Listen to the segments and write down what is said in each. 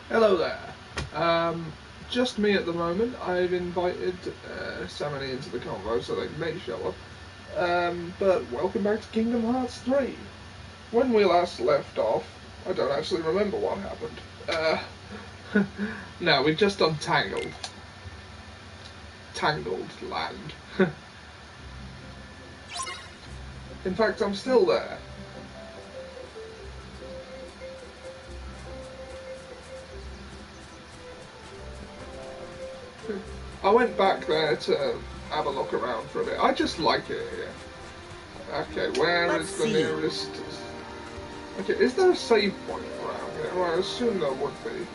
Hello there. Just me at the moment. I've invited Samony into the convo, so they may show up. But welcome back to Kingdom Hearts 3. When we last left off, I don't actually remember what happened. No, we've just done Tangled. Tangled Land. In fact, I'm still there. I went back there to have a look around for a bit. I just like it here. Okay, where is the nearest... Okay, is there a save point around here? Well, I assume there would be.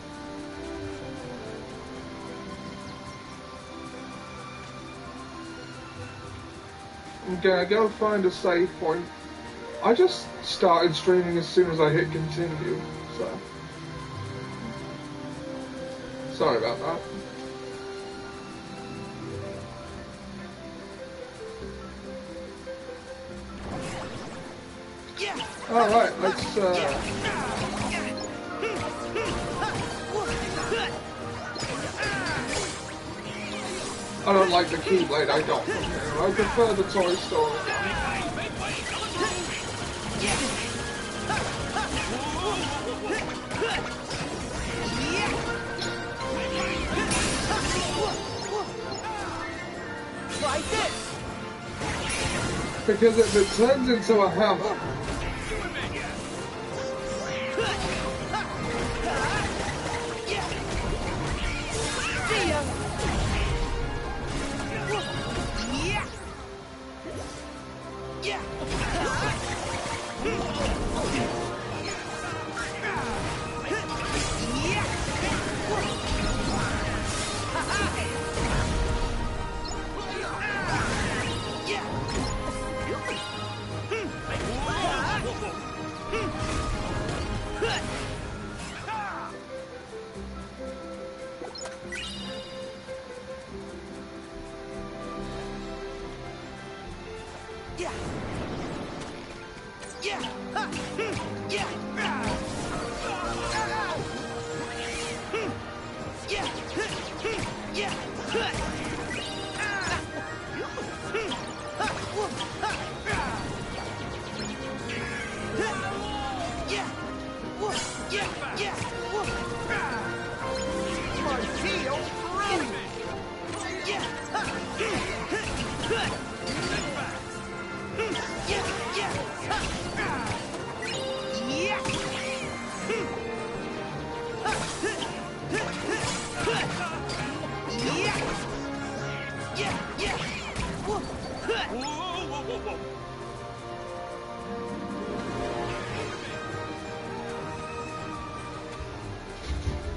I'm gonna go find a save point. I just started streaming as soon as I hit continue, so... Sorry about that. Alright, let's I don't like the Keyblade I got from here. I prefer the Toy Story one. Like this. Because if it turns into a hammer,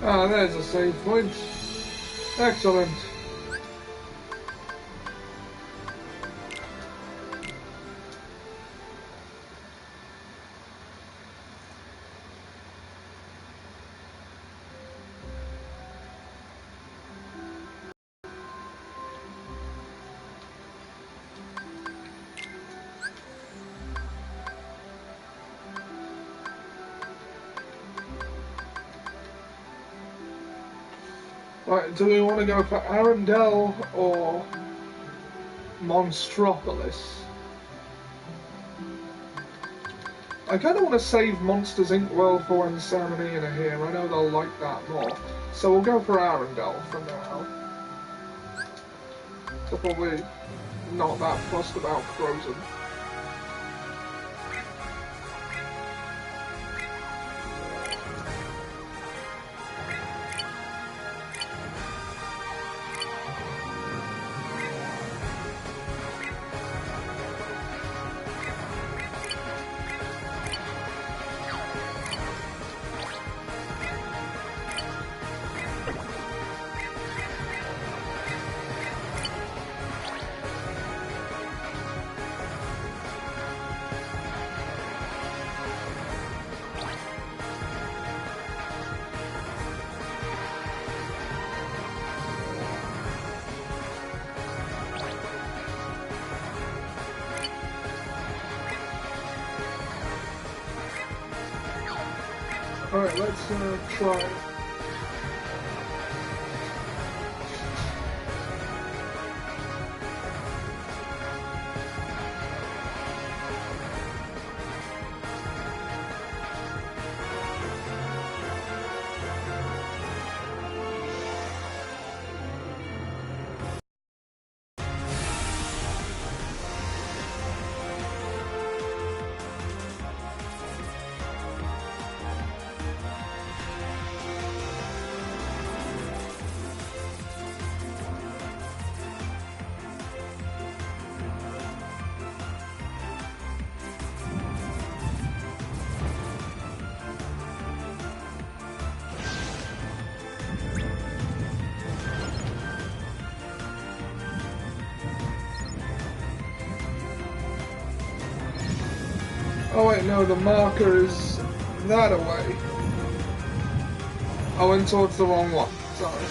ah, there's a save point. Excellent. Right, do we want to go for Arendelle or Monstropolis? I kind of want to save Monsters Inc. World for when Sam and Ian are here. I know they'll like that more. So we'll go for Arendelle for now. They're probably not that fussed about Frozen. Alright, let's try wait, no, the marker is that away. I went towards the wrong one. Sorry.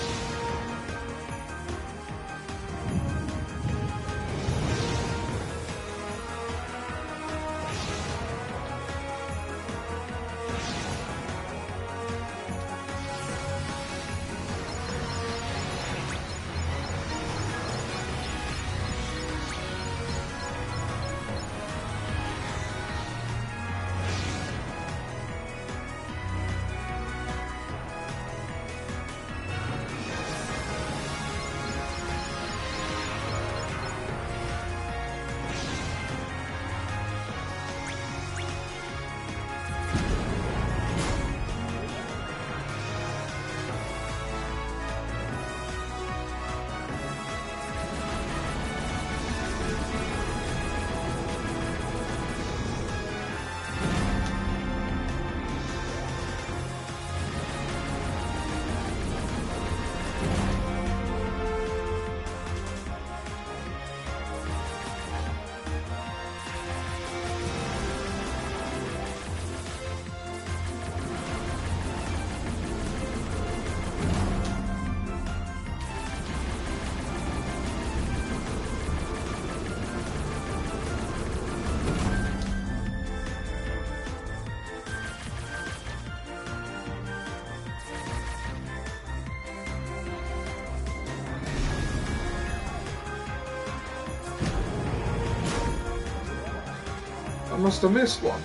I must have missed one.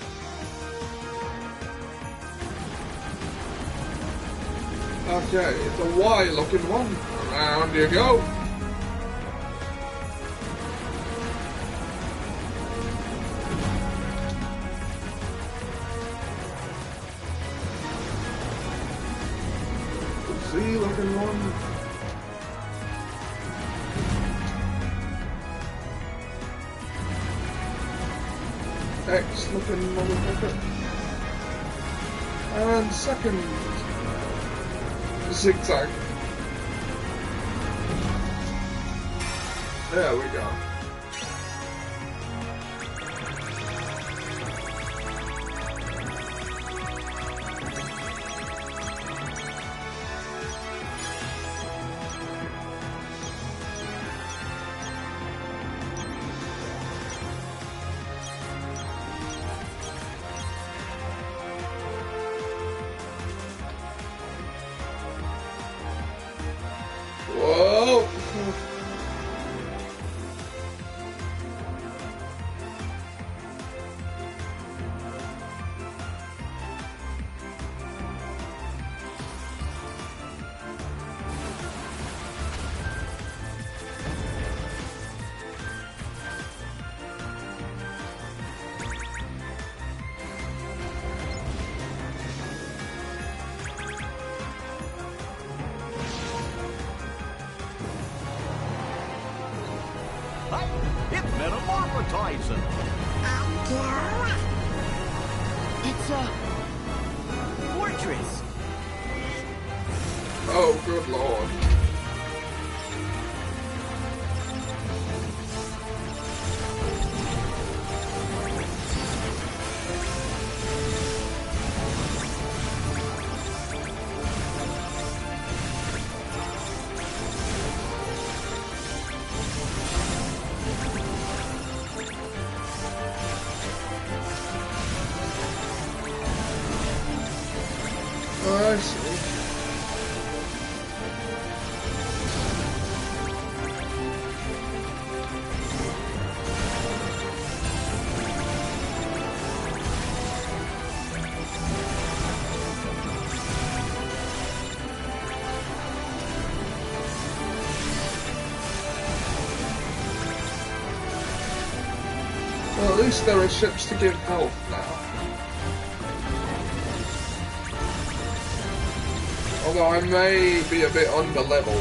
Okay, it's a Y looking one. Around you go. Z looking one. X looking motherfucker. And second zigzag. There we go. Whoa! It's metamorphosizing. It's a fortress. Oh, good lord. I see. Well, at least there are ships to give help now. Although I may be a bit under level.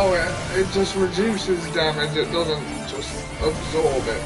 Oh, it just reduces damage, it doesn't just absorb it.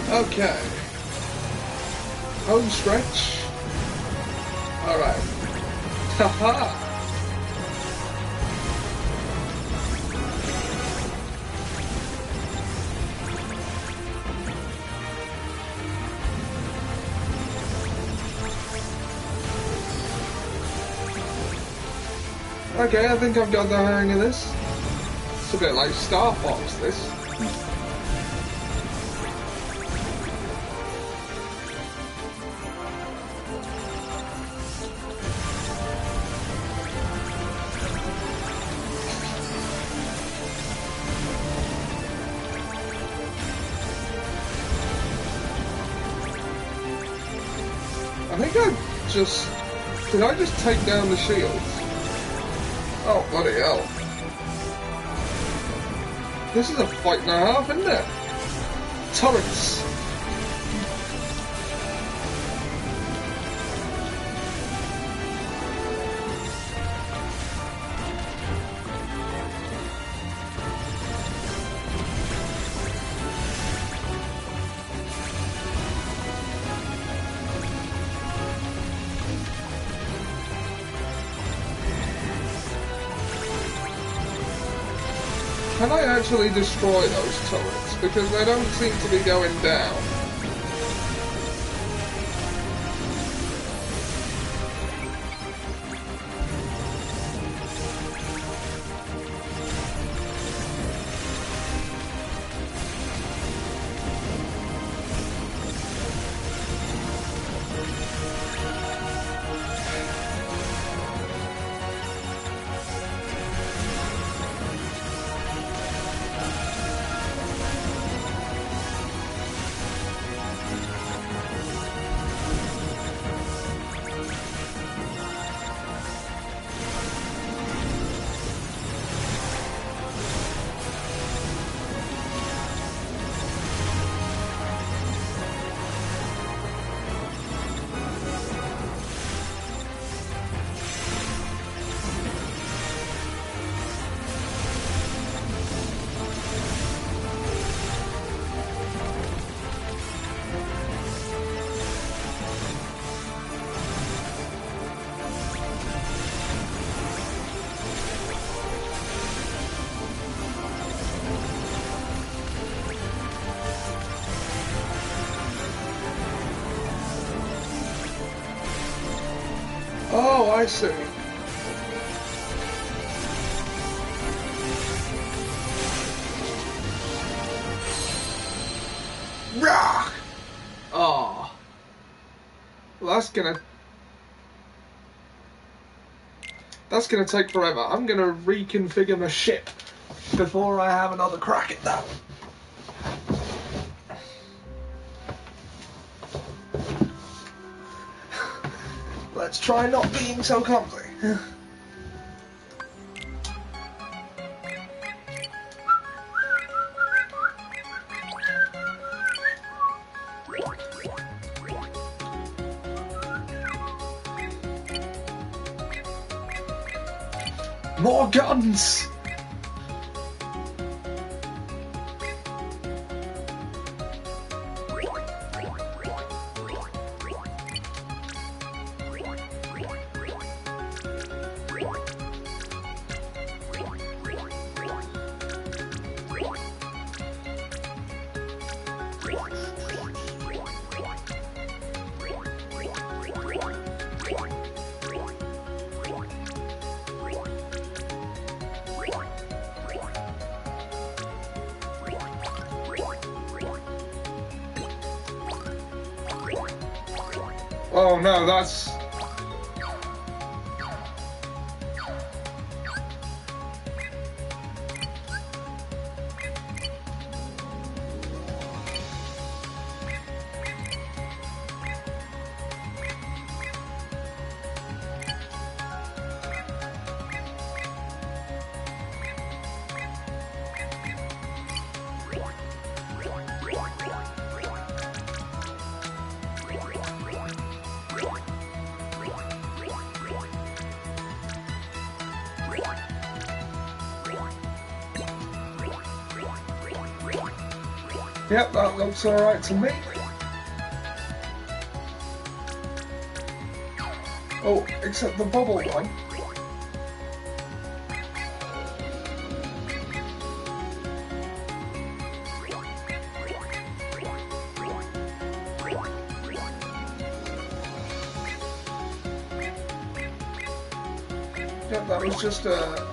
Okay. Home stretch. Alright. Haha! Okay, I think I've got the hang of this. It's a bit like Star Fox, this. I think I just... Did I just take down the shields? Oh, bloody hell. This is a fight and a half, isn't it? Turrets. Can I actually destroy those turrets? Because they don't seem to be going down. Oh, I see. Rah! Oh. Well, that's gonna take forever. I'm gonna reconfigure my ship before I have another crack at that. Let's try not being so clumsy. More guns! Oh no, that's... Yep, that looks alright to me. Oh, except the bubble one. Yep, that was just a...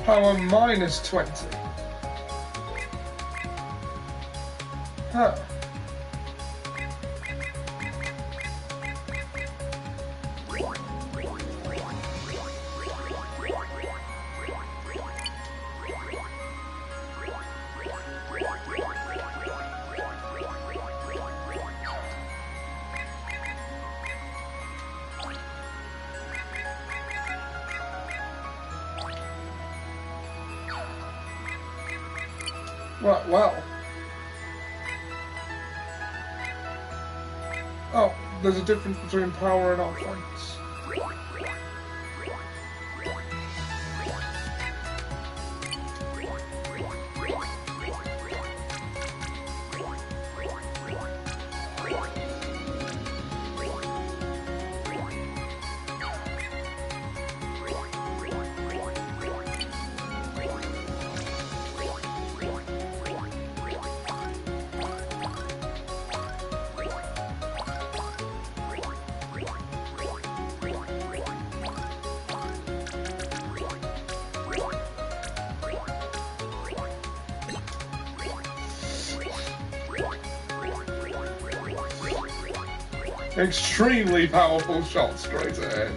Power minus 20. Huh. Right, well. Oh, there's a difference between power and offense. Extremely powerful shot straight ahead.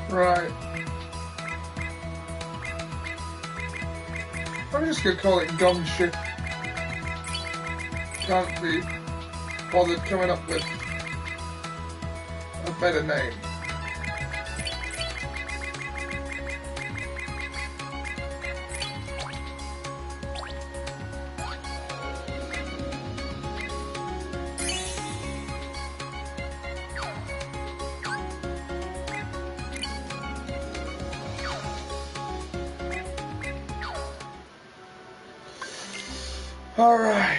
Right. I'm just gonna call it Gumship. Can't be bothered coming up with a better name. Alright.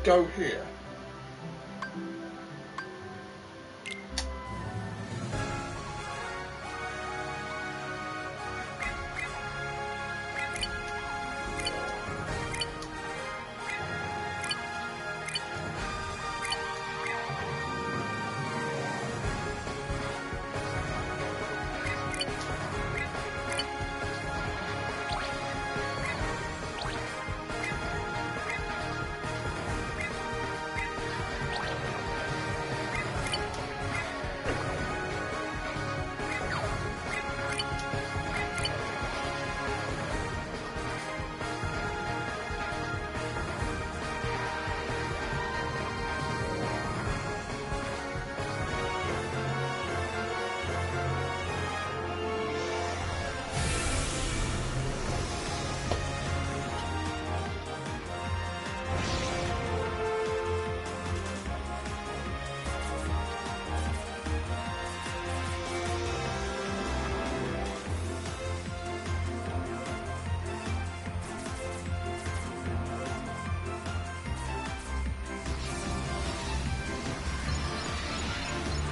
Go here.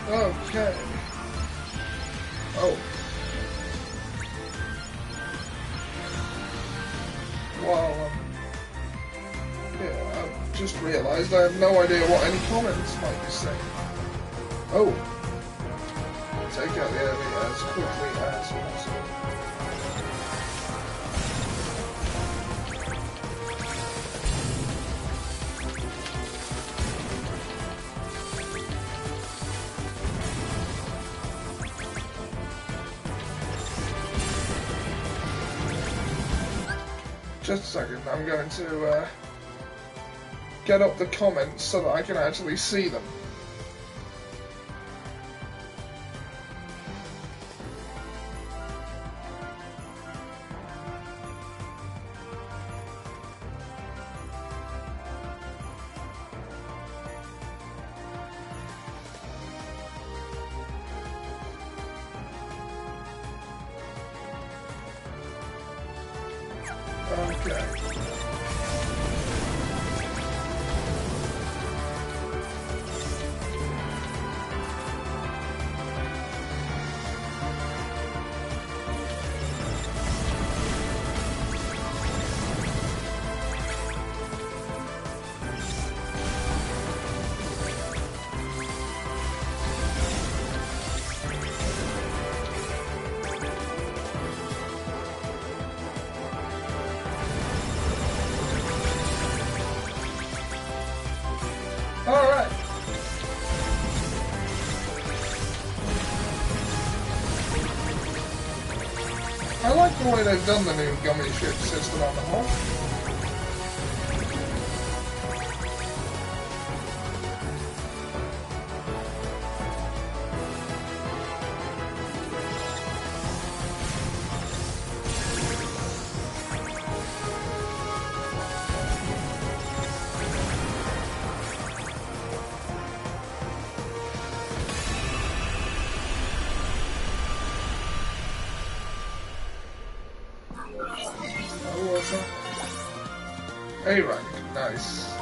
Okay. Oh. Well, yeah, I've just realised I have no idea what any comments might be saying. Oh. Take out the enemy as quickly as possible. Just a second, I'm going to get up the comments so that I can actually see them. Okay. Alright. I like the way they've done the new gummy ship system on the whole. A rank, nice.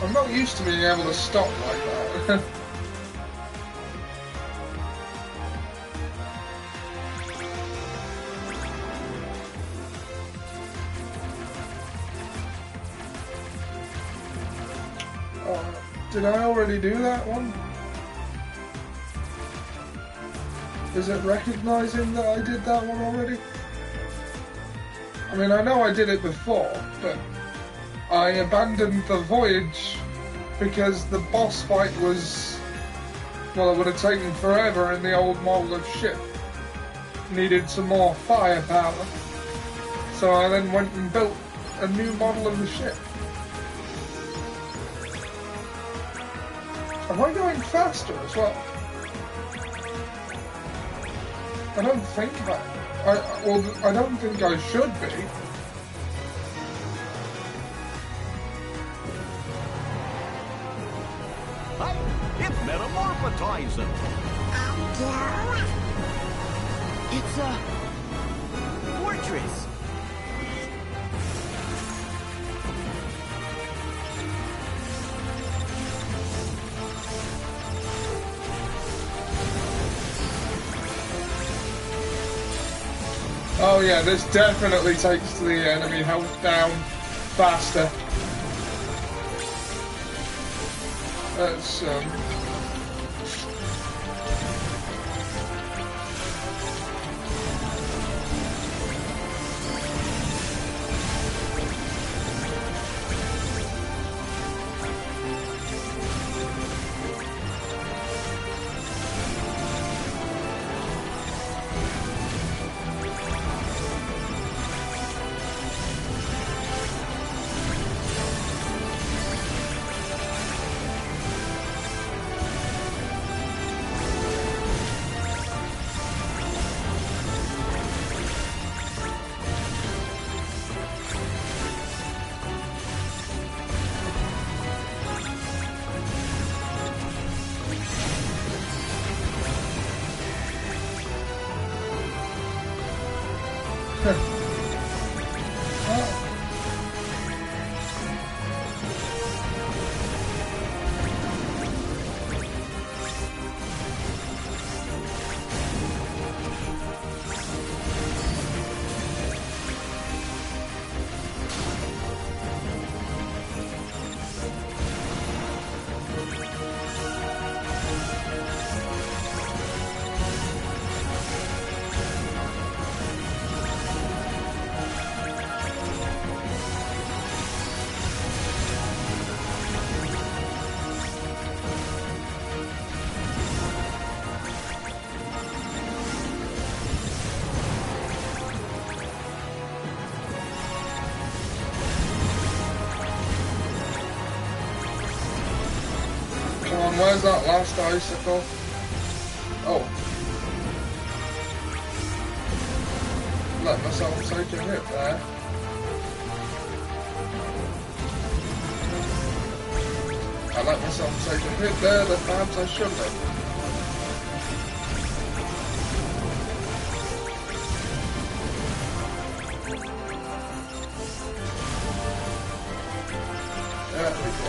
I'm not used to being able to stop like that. Oh, did I already do that one? Is it recognizing that I did that one already? I mean, I know I did it before, but I abandoned the voyage because the boss fight was... Well, it would have taken forever in the old model of ship. Needed some more firepower. So I then went and built a new model of the ship. Am I going faster as well? I don't think I don't think I should be. It's metamorphotizing. It's a fortress. Oh yeah, this definitely takes the enemy health down faster. That's where's that last icicle? Oh. Let myself take a hit there. I let myself take a hit there that perhaps I shouldn't have. There we go.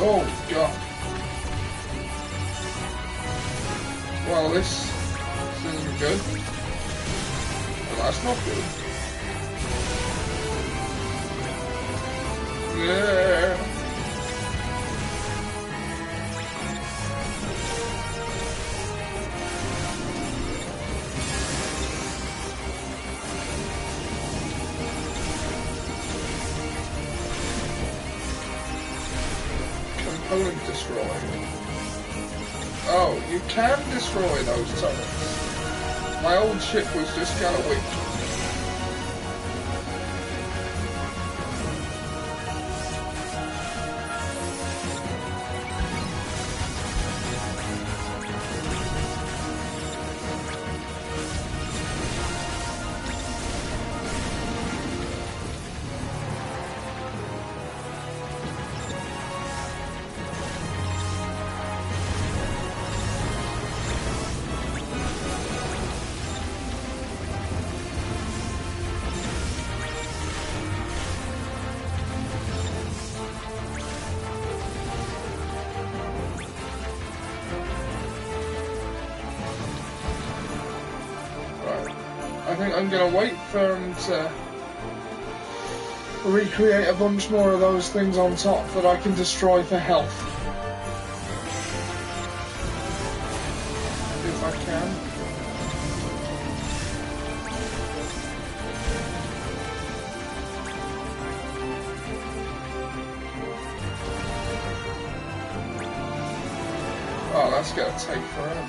Oh god. Well, this isn't good. Well, that's not good. Yeah. Component destroy. Oh, you can destroy those turrets. My old ship was just kind of weak. think I'm going to wait for him to recreate a bunch more of those things on top that I can destroy for health. If I can. Oh, that's going to take forever.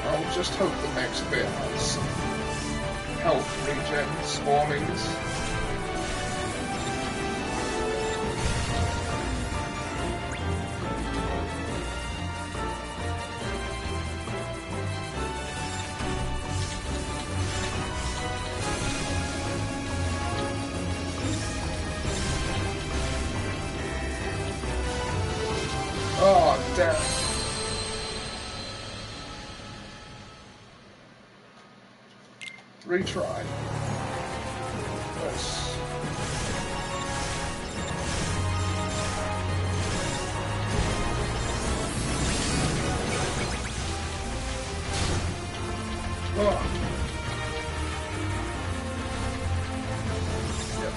I'll just hope the next bit has some health regen spawnings. Oh, damn. Retry. Let's... Oh. Yeah.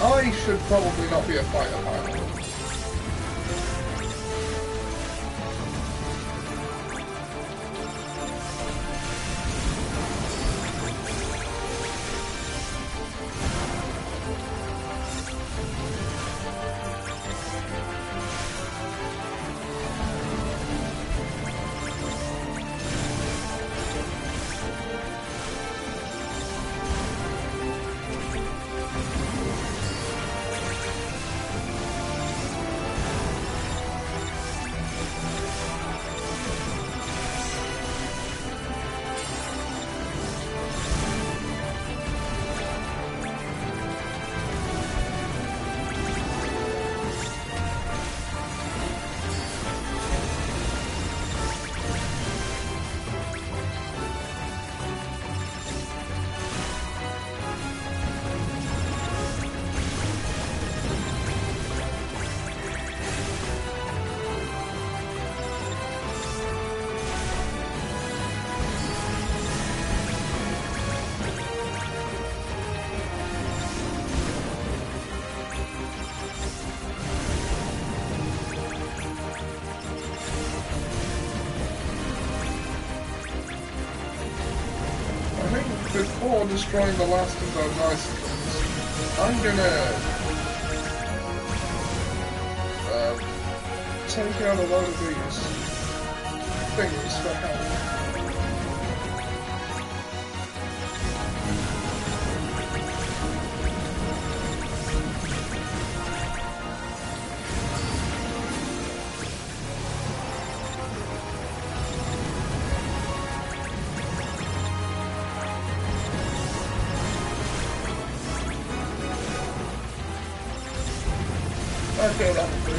I should probably not be a fighter pilot. Before destroying the last of those icicles, I'm gonna take out a load of these things for health. Okay, that'll do.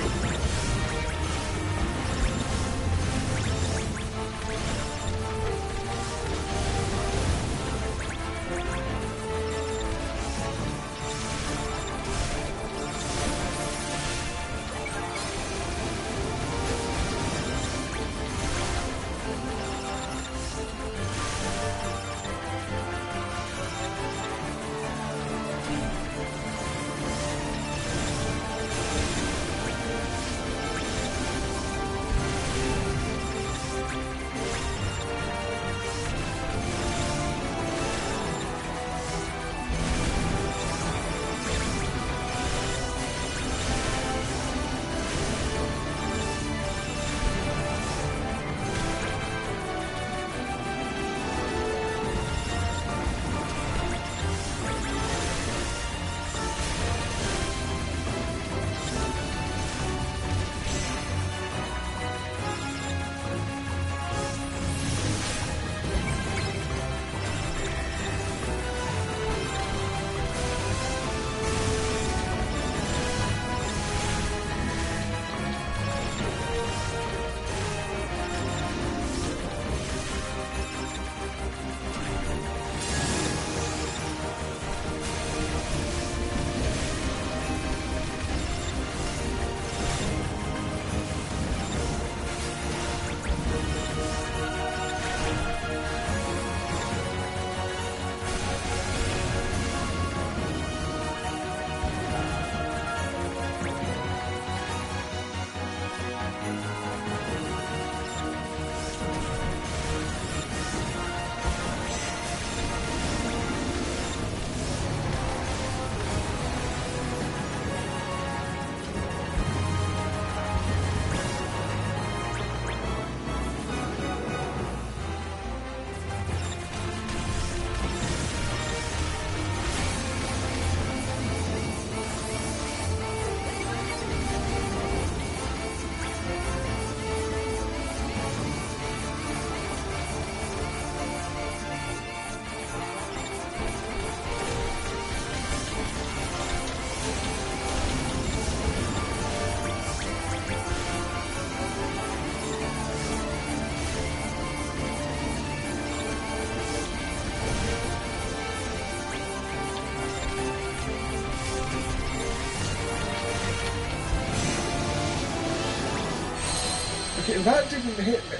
Okay, that didn't hit me.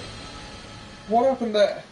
What happened there?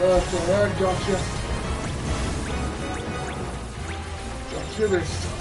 Okay, I gotcha. Gotcha this time.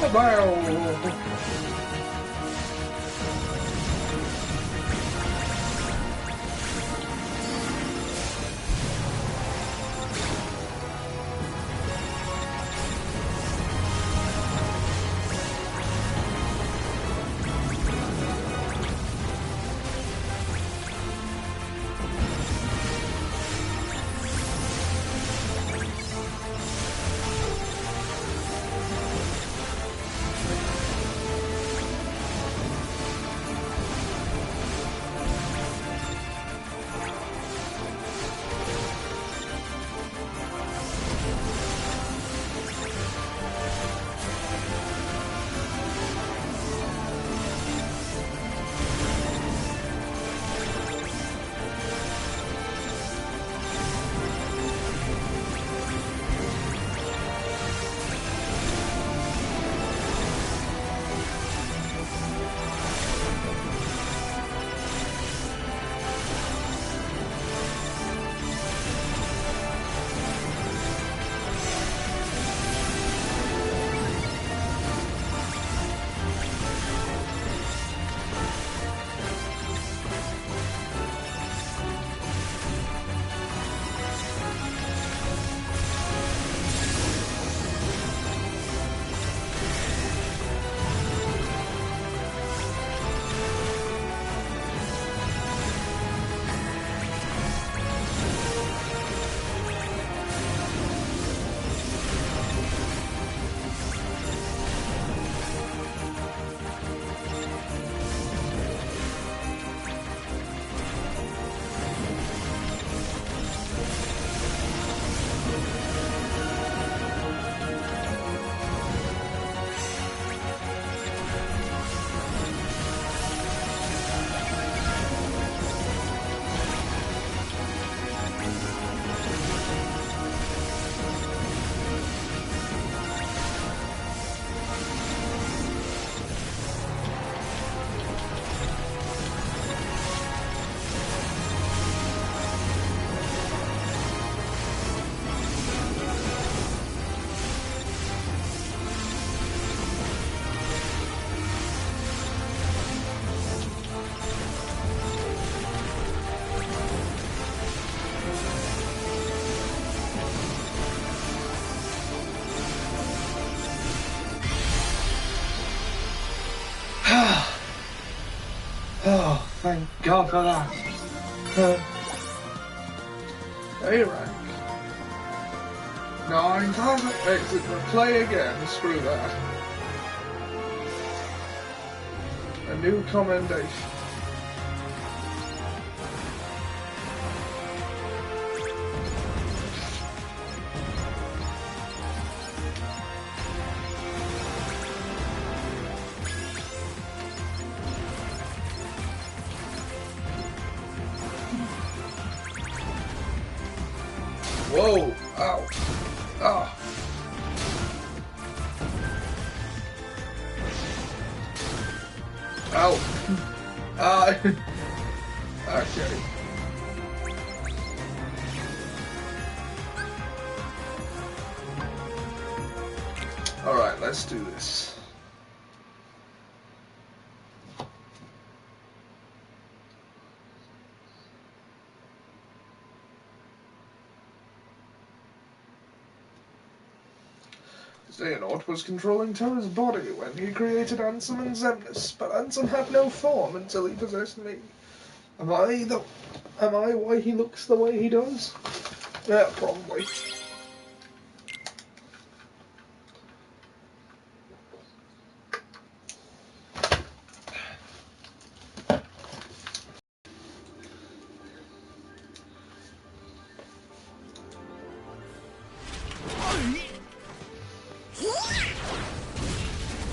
Wow. Oh, thank God for that. A-rank. 9,000 exit and play again. Screw that. A new commendation. Whoa! Ow! Ah! Ow! Ah! Okay. Alright, let's do this. Xehanort was controlling Terra's body when he created Ansem and Xemnas, but Ansem had no form until he possessed me. Am I why he looks the way he does? Yeah, probably.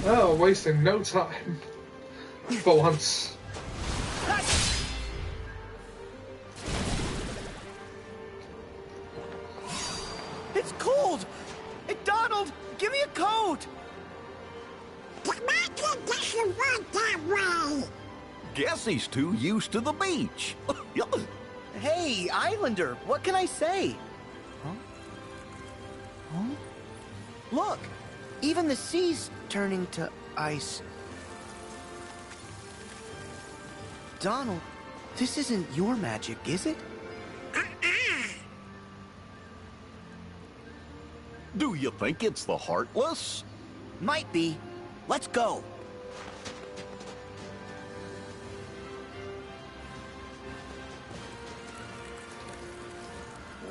Oh, wasting no time. For once. It's cold! Hey, Donald, give me a coat! The market doesn't work that way. Guess he's too used to the beach. Hey, Islander, what can I say? Huh? Look, Even the sea's turning to ice. Donald, this isn't your magic, is it? Do you think it's the Heartless? Might be. Let's go.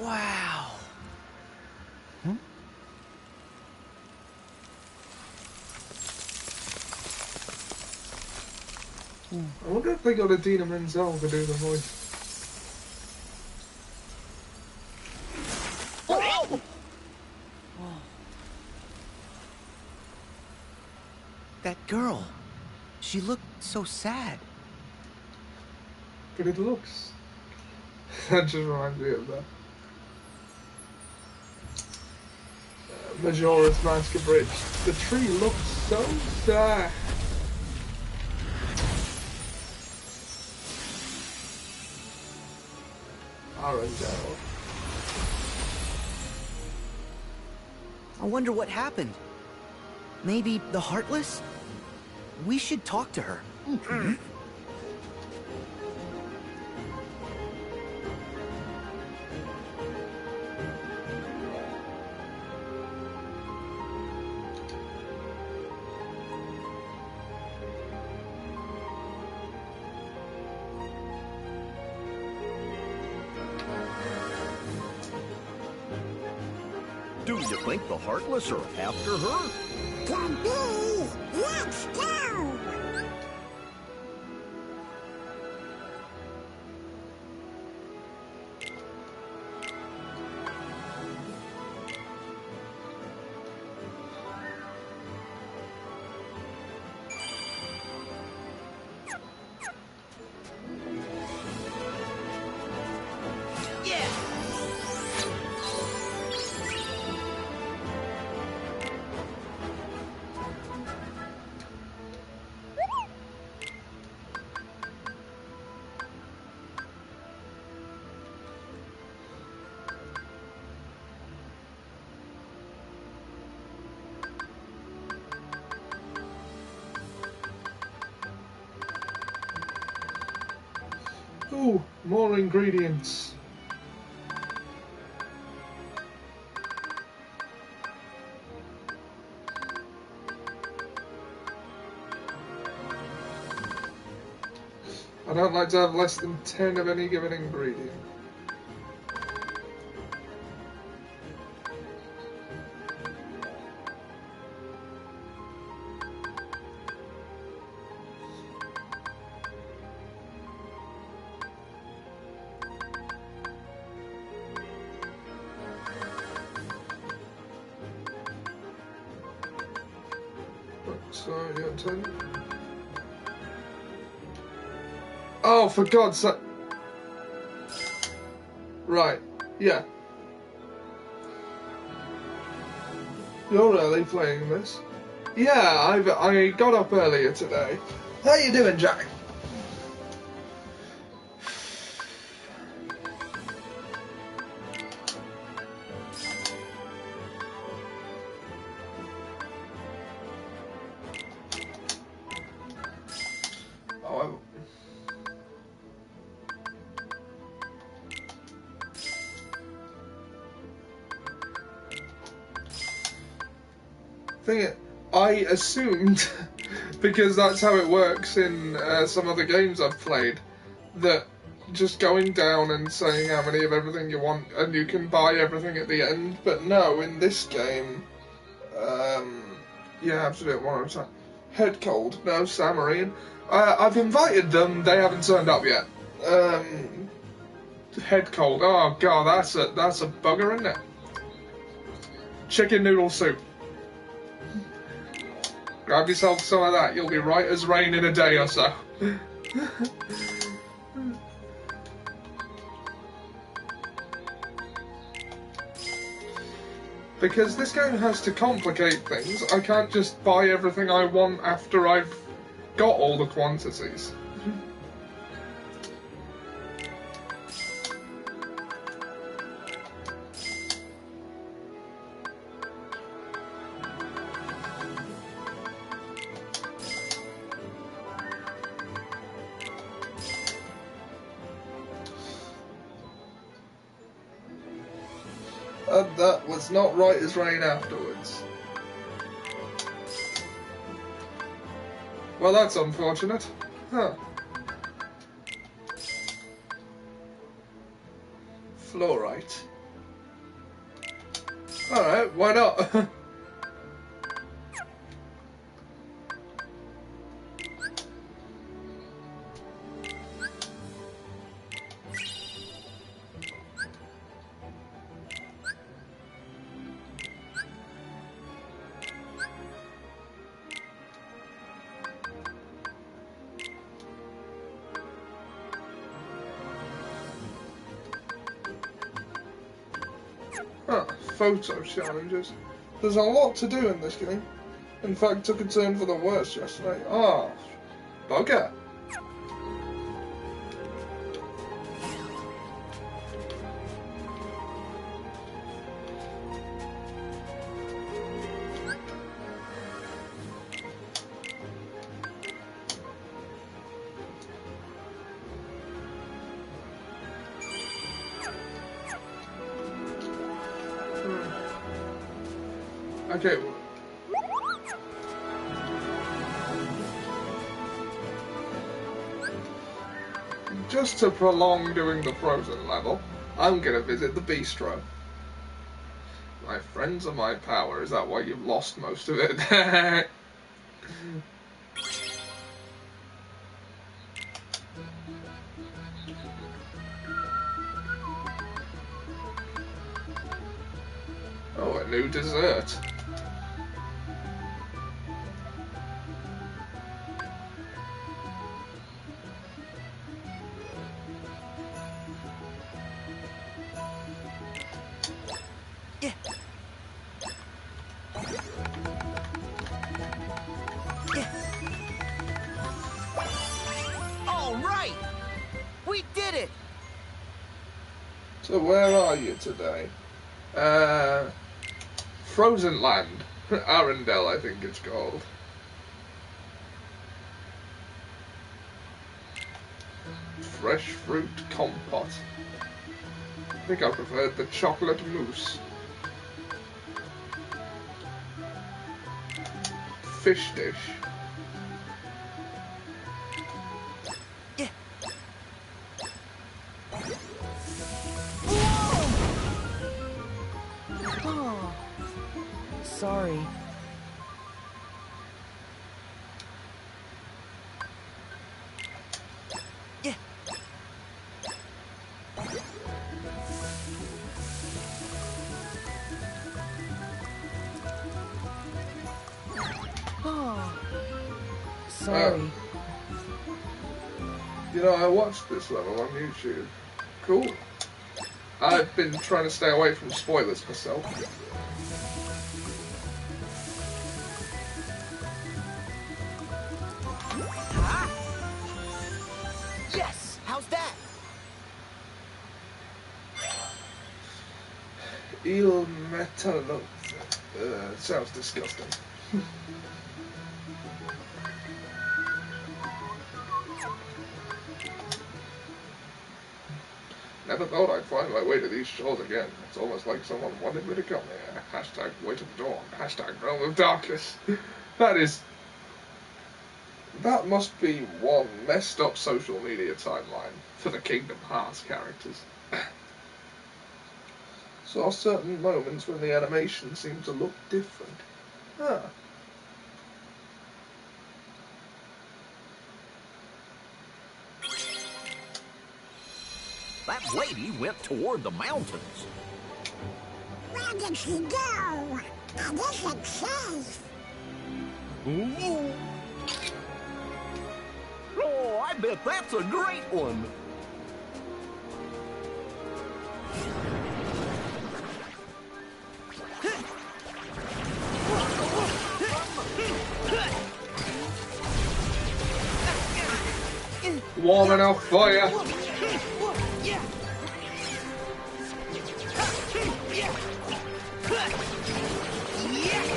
Wow. I wonder if they got Adina Menzel to do the voice. That girl. She looked so sad. But it looks. That just reminds me of that. Majora's Mask Bridge. The tree looks so sad. Arendelle. I wonder what happened. Maybe the Heartless? We should talk to her. Do you think the Heartless are after her? Can be. Let's go. Yeah! Ooh, more ingredients. I don't like to have less than 10 of any given ingredient. So, your turn. Oh, for God's sake. Right, yeah. You're early playing this. Yeah, I got up earlier today. How you doing, Jack? Oh, I assumed, because that's how it works in some other games I've played, that just going down and saying how many of everything you want and you can buy everything at the end, but no, in this game, you have to do it one at a time. Head cold, no, Samarian. I've invited them, they haven't turned up yet. Head cold, oh god, that's a bugger, isn't it? Chicken noodle soup. Grab yourself some of that, you'll be right as rain in a day or so. Because this game has to complicate things, I can't just buy everything I want after I've got all the quantities. That was not right as rain afterwards. Well, that's unfortunate. Huh. Fluorite. Alright, why not? Photo challenges. There's a lot to do in this game. In fact, took a turn for the worse yesterday. Ah, bugger. Okay. Just to prolong doing the Frozen level, I'm gonna visit the bistro. My friends are my power. Is that why you've lost most of it? Oh, a new dessert. All right, we did it. So where are you today? Frozen Land. Arendelle, I think it's called. Fresh fruit compote. I think I preferred the chocolate mousse. Fish dish. Oh, sorry. Oh, sorry. You know, I watched this level on YouTube. Cool. I've been trying to stay away from spoilers myself. Yes, how's that? Il metallo. Sounds disgusting. Never thought I'd find my way to these shores again. It's almost like someone wanted me to come here. Hashtag Weight of Dawn. Hashtag Realm of Darkness. That must be one messed up social media timeline for the Kingdom Hearts characters. Saw certain moments when the animation seemed to look different. Huh. That lady went toward the mountains. Where did she go? I guess it's safe. Ooh. Oh, I bet that's a great one. Warm enough for you.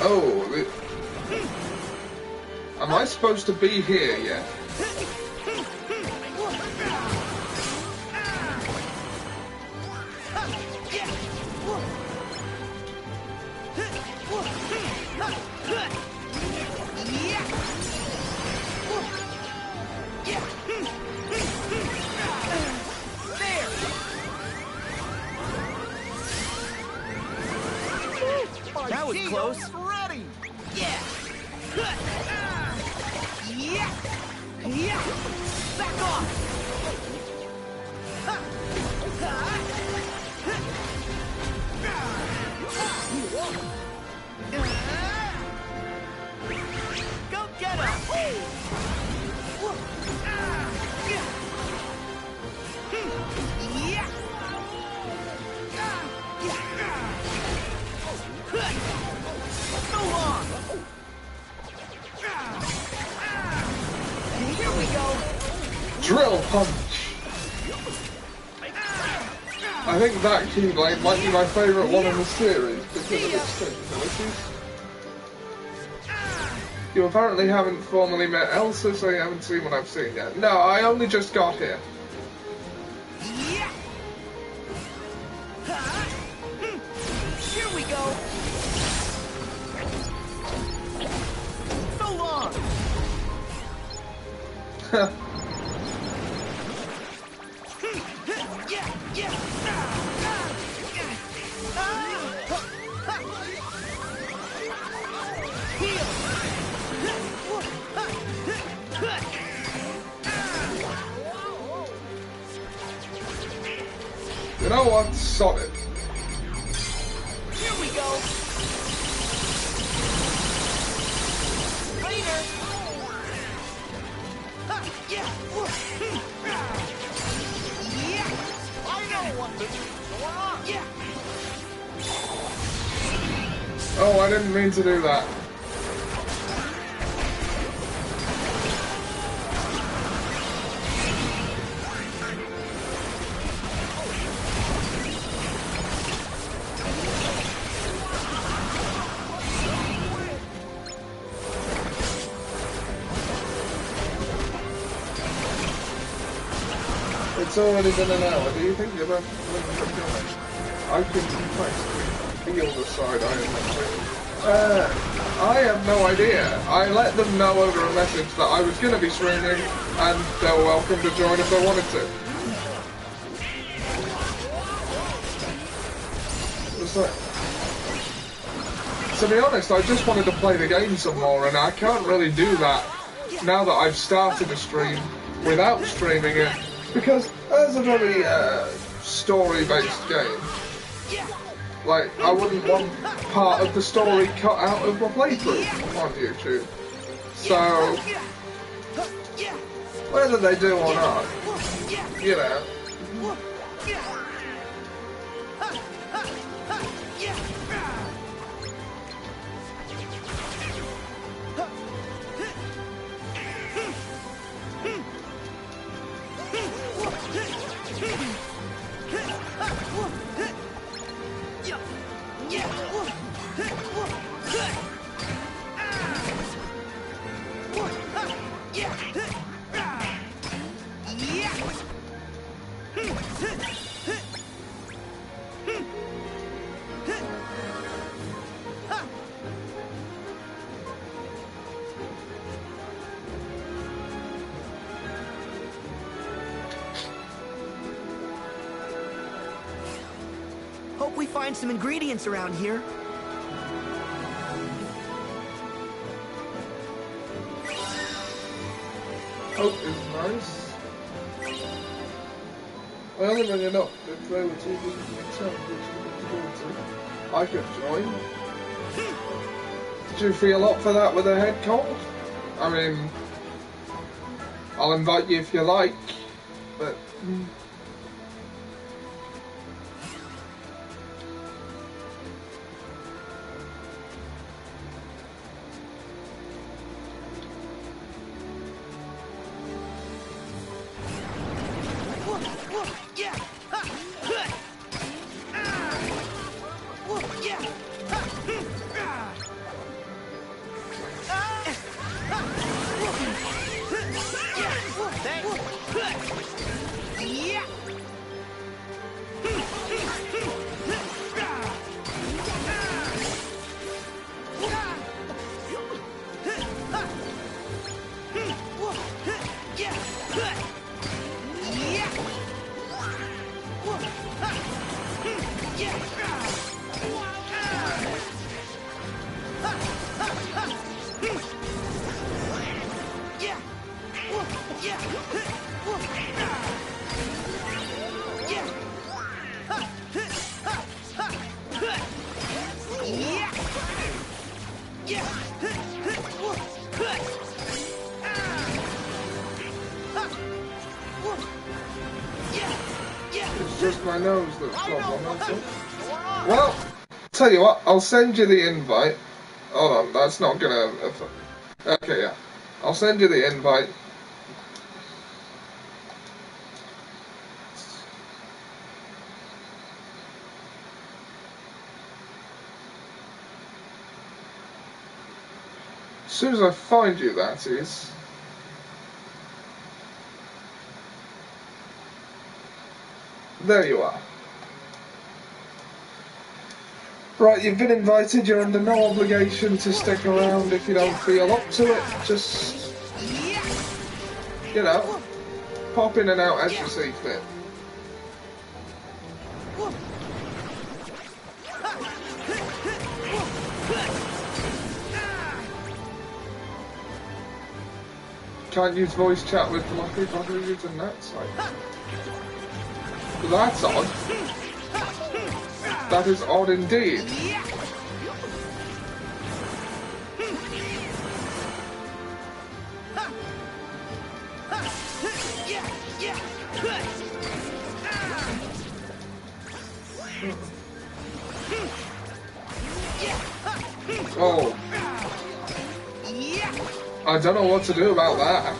Oh, am I supposed to be here yet? That was close. Ready! Yeah! Yeah! Yeah! Back off! Go get him! Yeah! So long! Here we go! Drill punch! I think that keyblade might be my favourite one in the series because of its capabilities. You apparently haven't formally met Elsa, so you haven't seen what I've seen yet. No, I only just got here. Yeah! Here we go! So long! Yeah! Yeah! Heal! You know what? Sod it. Here we go! Later! Yeah! Yeah! I know what to do. Going on. Yeah! Oh, I didn't mean to do that. It's already been an hour. Do you think you're about to I can practically feel the side I am entering. I have no idea. I let them know over a message that I was going to be streaming, and they were welcome to join if they wanted to. To be honest, I just wanted to play the game some more, and I can't really do that now that I've started a stream without streaming it, because it's a very story-based game. Like, I wouldn't want part of the story cut out of my playthrough on YouTube. So, whether they do or not, you know. Hope we find some ingredients around here. Hope is nice. I only bring it up if they were too busy to accept, which I could join. Did you feel up for that with a head cold? I mean, I'll invite you if you like, but... Yeah! It's just my nose that's problematic. Well, tell you what, I'll send you the invite. Hold on, that's not gonna... Okay, yeah. I'll send you the invite. As soon as I find you, that is. There you are. Right, you've been invited. You're under no obligation to stick around if you don't feel up to it. Just, you know, pop in and out as you see fit. Can't use voice chat with Lucky Brother using that site. That's odd. That is odd indeed. Oh. I don't know what to do about that.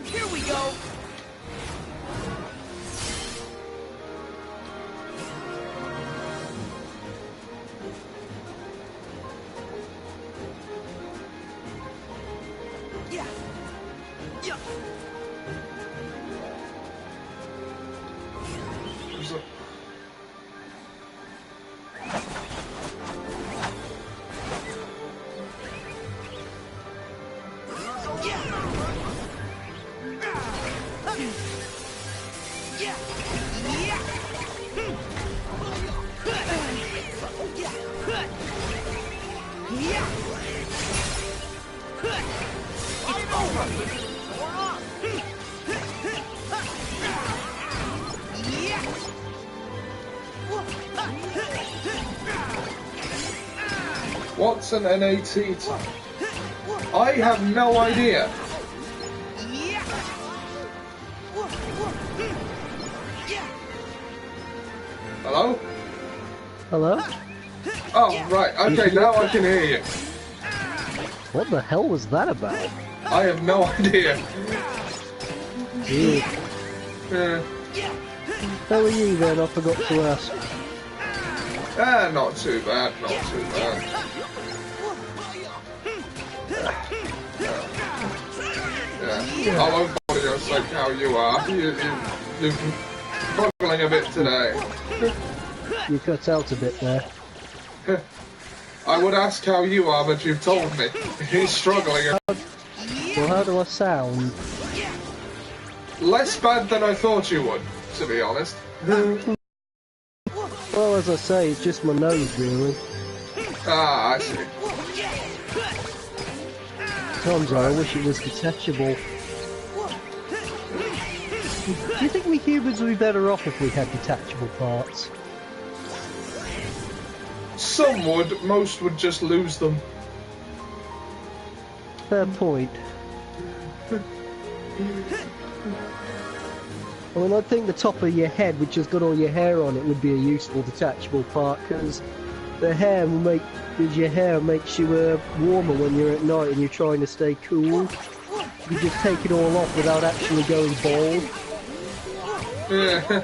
Here we go. What's an NAT type? I have no idea. Hello? Hello? Oh, right. Okay, now I can hear you. What the hell was that about? I have no idea. Weird. Yeah. How are you then? I forgot to ask. Not too bad, not too bad. Yeah. I won't bother you, it's like how you are. You're struggling a bit today. You cut out a bit there. I would ask how you are, but you've told me. He's struggling. Well, how do I sound? Less bad than I thought you would, to be honest. Well, as I say, it's just my nose, really. Ah, I see. Sometimes I wish it was detachable. Do you think we humans would be better off if we had detachable parts? Some would, most would just lose them. Fair point. I mean, I think the top of your head, which has got all your hair on it, would be a useful detachable part, because the hair will make, because your hair makes you warmer when you're at night and you're trying to stay cool. You just take it all off without actually going bald. Yeah.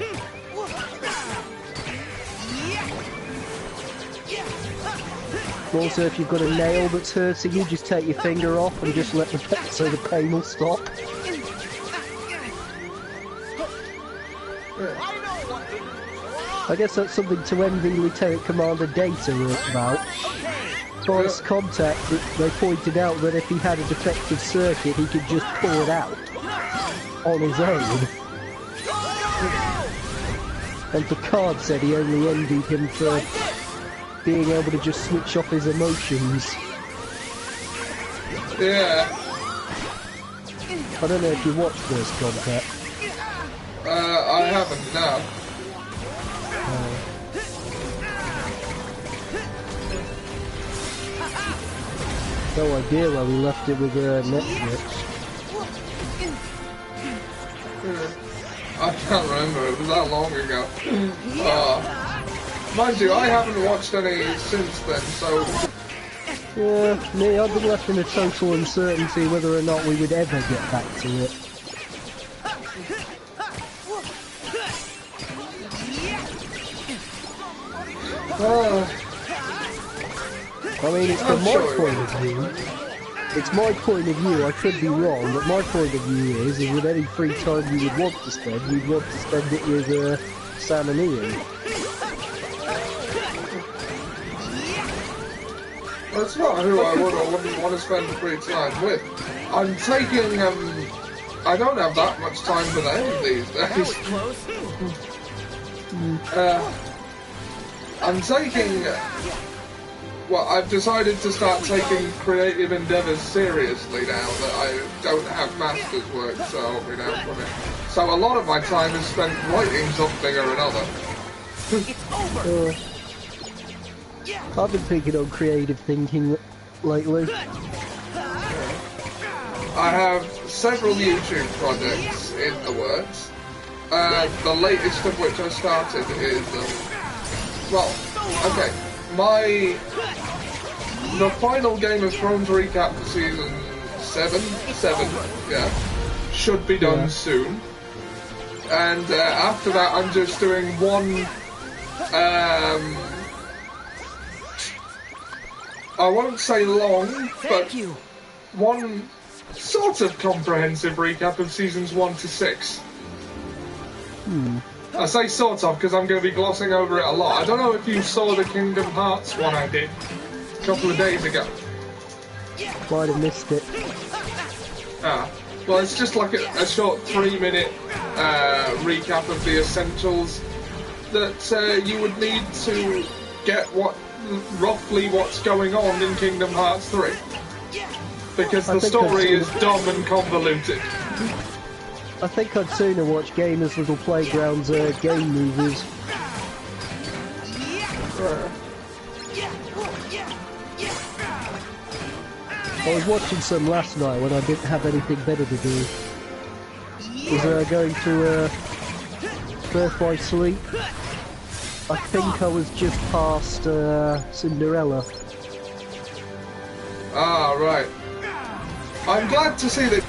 Also, if you've got a nail that's hurting you, just take your finger off and just let the pain, so the pain will stop. I guess that's something to envy Lieutenant Commander Data about. voice contact, they pointed out that if he had a defective circuit, he could just pull it out on his own. And Picard said he only envied him for being able to just switch off his emotions. Yeah. I don't know if you watched Voice Contact. I haven't, no. No idea where we left it with Netflix. I can't remember, it was that long ago. Mind you, I haven't watched any since then, so... Yeah, me, I've been left in a total uncertainty whether or not we would ever get back to it. I mean, it's from my point of view. It's my point of view, I could be wrong, but my point of view is with any free time you would want to spend, you'd want to spend it with Sam and Ian. That's not who I would or wouldn't want to spend free time with. I'm taking, I don't have that much time for them these days. I'm taking... Well, I've decided to start taking creative endeavours seriously now that I don't have master's work to help me down from it. So a lot of my time is spent writing something or another. I've been thinking on creative thinking lately. I have several YouTube projects in the works. The latest of which I started is, the final Game of Thrones recap for season 7, yeah, should be done soon. And after that, I'm just doing one, I won't say long, but one sort of comprehensive recap of seasons 1 to 6. I say sort of because I'm going to be glossing over it a lot. I don't know if you saw the Kingdom Hearts one I did a couple of days ago. Might have missed it. Well, it's just like a short 3-minute recap of the essentials that you would need to get roughly what's going on in Kingdom Hearts 3. Because the story is dumb and convoluted. I think I'd sooner watch Gamers Little Playground's game movies. I was watching some last night when I didn't have anything better to do. Was going through Birth by Sleep. I think I was just past Cinderella. Ah, right. I'm glad to see that,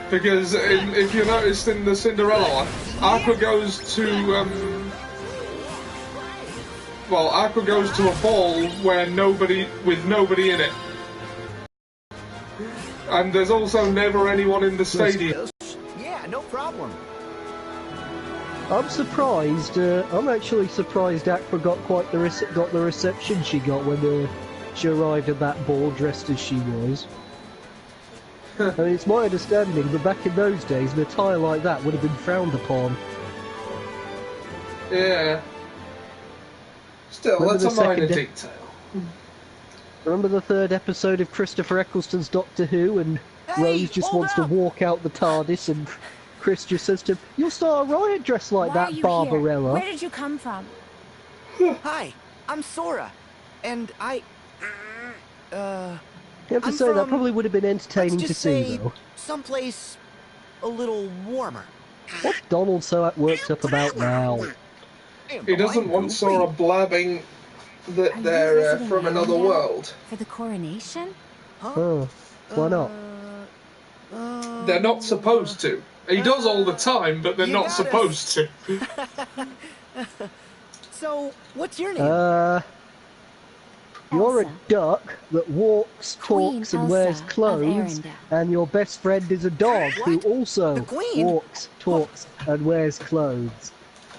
because if you noticed in the Cinderella one, Aqua goes to Aqua goes to a ball where nobody in it, and there's also never anyone in the stadium. Yeah, no problem. I'm surprised. I'm actually surprised Aqua got the reception she got when she arrived at that ball dressed as she was. I mean, it's my understanding that back in those days, an attire like that would have been frowned upon. Yeah. Still, that's a minor detail. Remember the third episode of Christopher Eccleston's Doctor Who, and Rose just wants to walk out the TARDIS, and Chris just says to him, "You'll start a riot dressed like that, Barbarella." Where did you come from? Hi, I'm Sora, and I... You have to say, that probably would have been entertaining to see, though. Someplace a little warmer. What's Donald so worked up about now? He doesn't want Sora blabbing that they're from another world. For the coronation? Oh, why not? They're not supposed to. He does all the time, but they're not supposed to. So, what's your name? You're a duck that walks, talks, and wears clothes, and your best friend is a dog who also walks, talks, and wears clothes.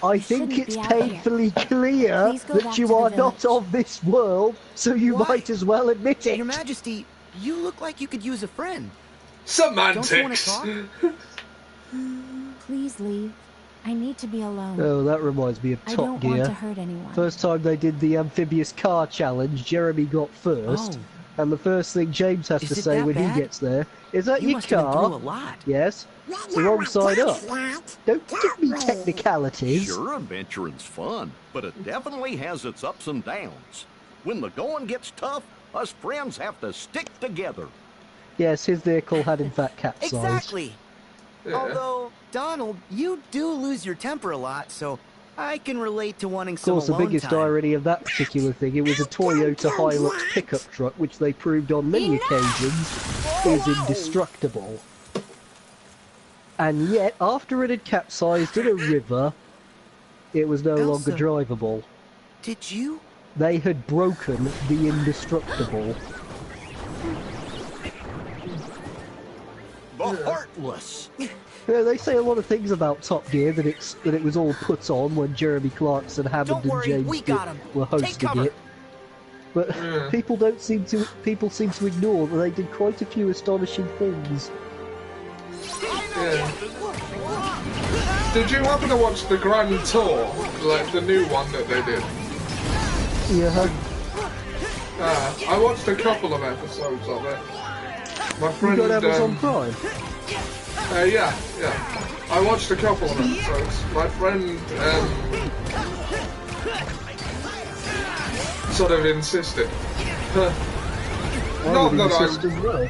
I You think shouldn't it's be out here. painfully clear Please go back that to you the are not village. of this world, so you Why? might as well admit it. Your Majesty, you look like you could use a friend. Don't you want to Semantics. talk? Please leave. I need to be alone. Oh, that reminds me of I Top don't Gear. want to hurt anyone. First time they did the amphibious car challenge, Jeremy got first. Oh. And the first thing James has Is to it say that when bad? he gets there, is that You your must have been car? through a lot. Yes. You It's the know wrong what side up. that's like. Don't give me Don't we? technicalities. Sure, adventuring's fun, but it definitely has its ups and downs. When the going gets tough, us friends have to stick together. Yes, his vehicle had in fact capsized. Exactly. Yeah. Although, Donald, you do lose your temper a lot, so I can relate to wanting Of some course, the alone biggest time. irony of that particular thing, it was a Toyota Hilux pickup truck, which they proved on many occasions is indestructible. And yet, after it had capsized in a river, it was no Elsa. longer drivable. Did you? They had broken the indestructible. The Heartless. Yeah, they say a lot of things about Top Gear, that it was all put on when Jeremy Clarkson, Hammond, Don't worry, and James we got 'em. were Take hosting cover. it. But Yeah. people seem to ignore that they did quite a few astonishing things. Yeah. Did you happen to watch the Grand Tour, like the new one that they did? Yeah. I watched a couple of episodes of it. My You friend, got Amazon Prime. yeah. I watched a couple of episodes. My friend, sort of insisted. I Not would that I- insist as well.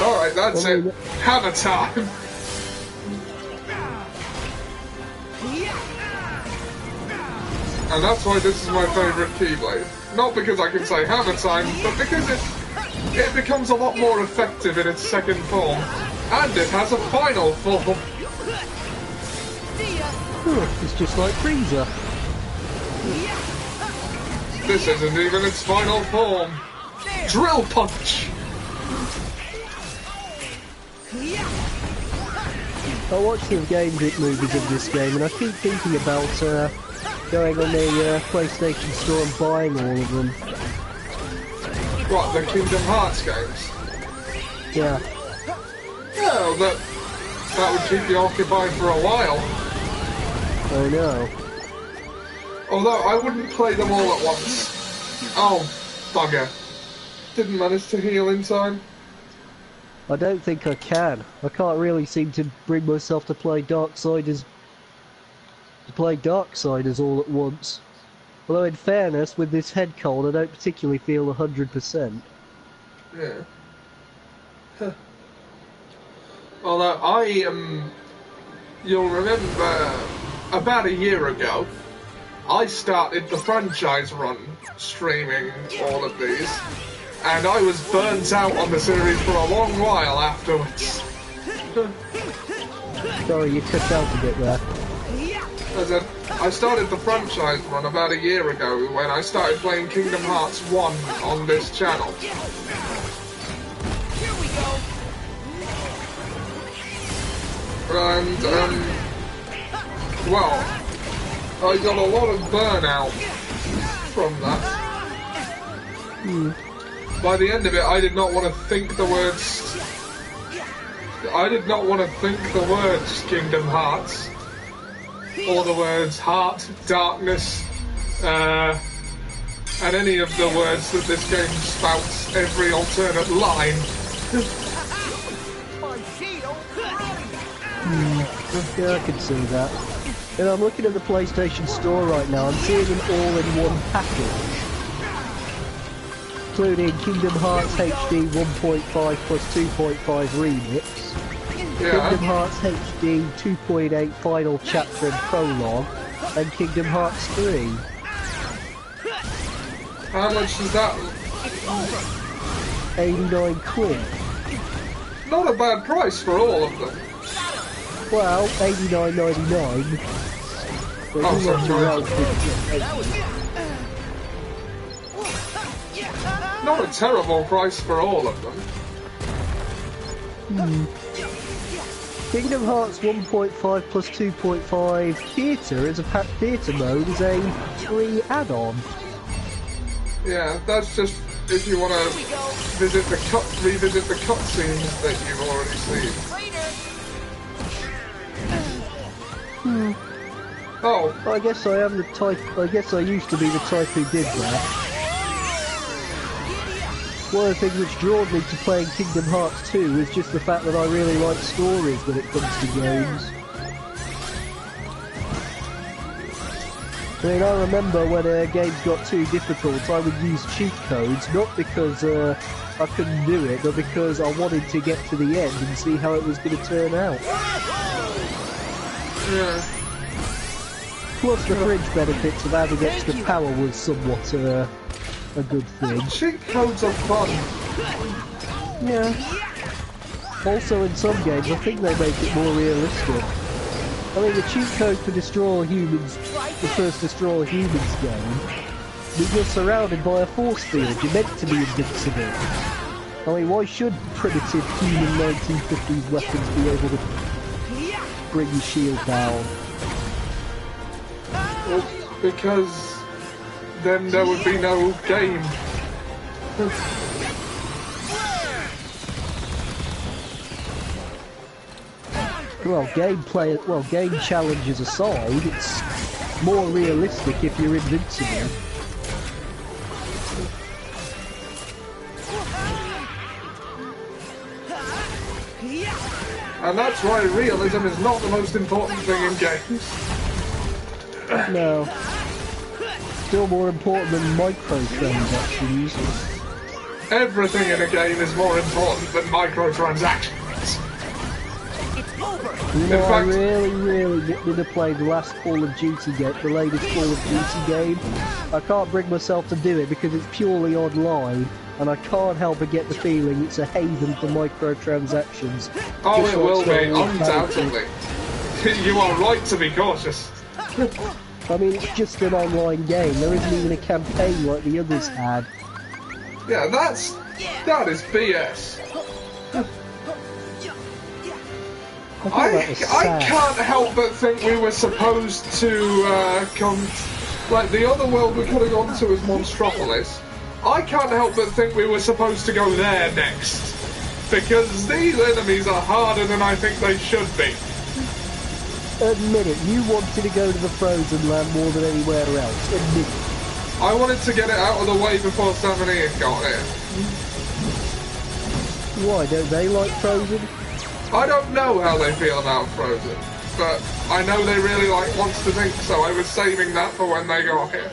Alright, that's I mean- it. Have a time. And that's why this is my favourite Keyblade. Not because I can say have a time, but because it becomes a lot more effective in its second form. And it has a final form. It's just like Frieza. This isn't even its final form. Drill punch! I watched the gameplay movies of this game, and I keep thinking about going on the PlayStation Store and buying all of them. What, the Kingdom Hearts games? Yeah. Well, that would keep you occupied for a while. I know. Although I wouldn't play them all at once. Oh, bugger. Didn't manage to heal in time. I don't think I can. I can't really seem to bring myself to play Darksiders all at once. Although in fairness, with this head cold, I don't particularly feel 100%. Yeah. Huh. Although you'll remember about a year ago, I started the franchise run streaming all of these, and I was burnt out on the series for a long while afterwards. Sorry, you cut out a bit there. I started the franchise run about a year ago when I started playing Kingdom Hearts 1 on this channel. And, well, I got a lot of burnout from that. By the end of it, I did not want to think the words... I did not want to think the words Kingdom Hearts. Or the words heart, darkness, and any of the words that this game spouts every alternate line. Yeah, I can see that. And I'm looking at the PlayStation Store right now. I'm seeing an all-in-one package, including Kingdom Hearts HD 1.5 plus 2.5 remix, Yeah. Kingdom Hearts HD 2.8 final chapter and prologue, and Kingdom Hearts 3. How much is that? 89 quid. Not a bad price for all of them. Well, 89.99. But Oh, you sorry, want sorry. around 50. Not a terrible price for all of them. Kingdom Hearts 1.5 plus 2.5 Theatre is a theatre mode is a free add-on. Yeah, that's just if you want to revisit the cutscenes that you've already seen. Oh, I guess I am the type. I guess I used to be the type who did that. One of the things which drew me to playing Kingdom Hearts 2 is just the fact that I really like stories when it comes to games. I mean, I remember when games got too difficult, I would use cheat codes, not because I couldn't do it, but because I wanted to get to the end and see how it was going to turn out. yeah. Plus, the fringe benefits of adding extra power was somewhat a good thing. Cheat codes are fun. Yeah. Also, in some games, I think they make it more realistic. I mean, the cheat code for Destroy Humans, the first Destroy Humans game, when you're surrounded by a force field, you're meant to be invincible. I mean, why should primitive human 1950s weapons be able to bring your shield down? Well, because then there would be no game. Well, game challenges aside, it's more realistic if you're invincible. And that's why realism is not the most important thing in games. No. Still more important than microtransactions. Everything in a game is more important than microtransactions. You know, In fact, I really want to play the last Call of Duty game, the latest Call of Duty game. I can't bring myself to do it because it's purely online, and I can't help but get the feeling it's a haven for microtransactions. oh, Just it like will Star be, Wars undoubtedly. You are right to be cautious. I mean, it's just an online game. There isn't even a campaign like the others had. Yeah, that is BS. I can't help but think we were supposed to come... Like, the other world we could have gone to is Monstropolis. I can't help but think we were supposed to go there next. Because these enemies are harder than I think they should be. Admit it, you wanted to go to the Frozen Land more than anywhere else. Admit it. I wanted to get it out of the way before Sam and Ian got here. Why, don't they like Frozen? I don't know how they feel about Frozen, but I know they really like Monster Inc., so I was saving that for when they got here.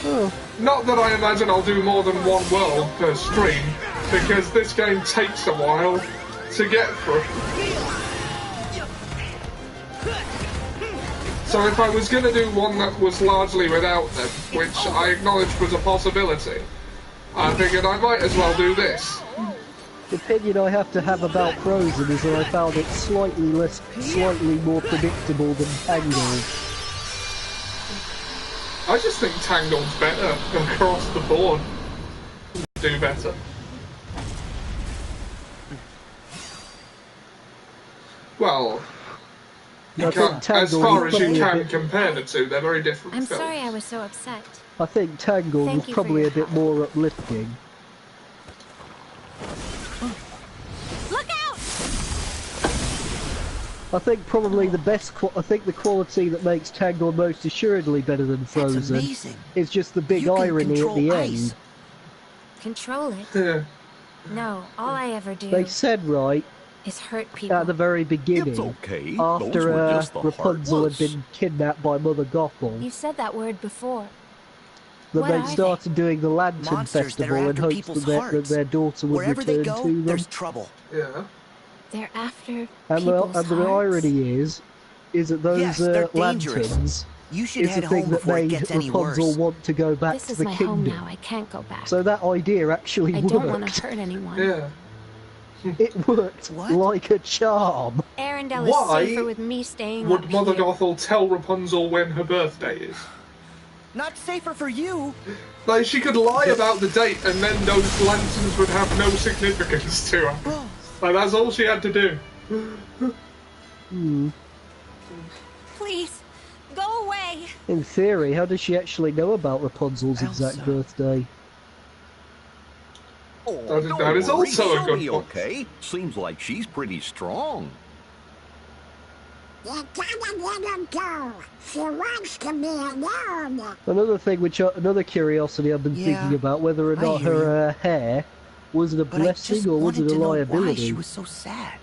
Oh. Not that I imagine I'll do more than one world per stream, because this game takes a while to get through. So if I was going to do one that was largely without them, which I acknowledged was a possibility, I figured I might as well do this. The opinion I have to have about Frozen is that I found it slightly more predictable than Tangled. I just think Tangled's better across the board. Do better. Well, you can't, as far as you can compare the two, they're very different I'm films. sorry I was so upset. I think Tangled Thank was you for probably your a bit help. more uplifting. Look out! I think probably the best. I think the quality that makes Tangled most assuredly better than Frozen amazing. is just the big You can irony at control the ice. end. Control it? Yeah. No, all I ever do They said right is hurt people. at the very beginning, It's okay. Those after were just the Rapunzel had Heartless. been kidnapped by Mother Gothel, You said that word before. that What are they they? started doing the Lantern Monsters that are Festival in after hopes people's that hearts. their daughter would Wherever they return go, to them. there's trouble. Yeah. They're after And people's the hearts. irony is that those Yes, they're dangerous. lanterns You should is the head thing home that before it made gets any Rapunzel worse. want to go back This to is the my kingdom. home now. I can't go back. So that idea actually I worked. don't want to hurt anyone. Yeah. It worked What? like a charm. Arendelle is Why safer with me staying Would up Mother here. Gothel tell Rapunzel when her birthday is? Not safer for you. Like, she could lie about the date and then those lanterns would have no significance to her. Like, that's all she had to do. Please, go away. In theory, how does she actually know about Rapunzel's exact Elsa. birthday? Oh, That is don't worry, also a she'll good be point. okay. Seems like she's pretty strong. You gotta let her go. She wants to be alone. Another curiosity I've been Yeah, thinking about, whether or I not hear you. her hair was it a But I blessing just or was wanted it a to know why liability? she was so sad.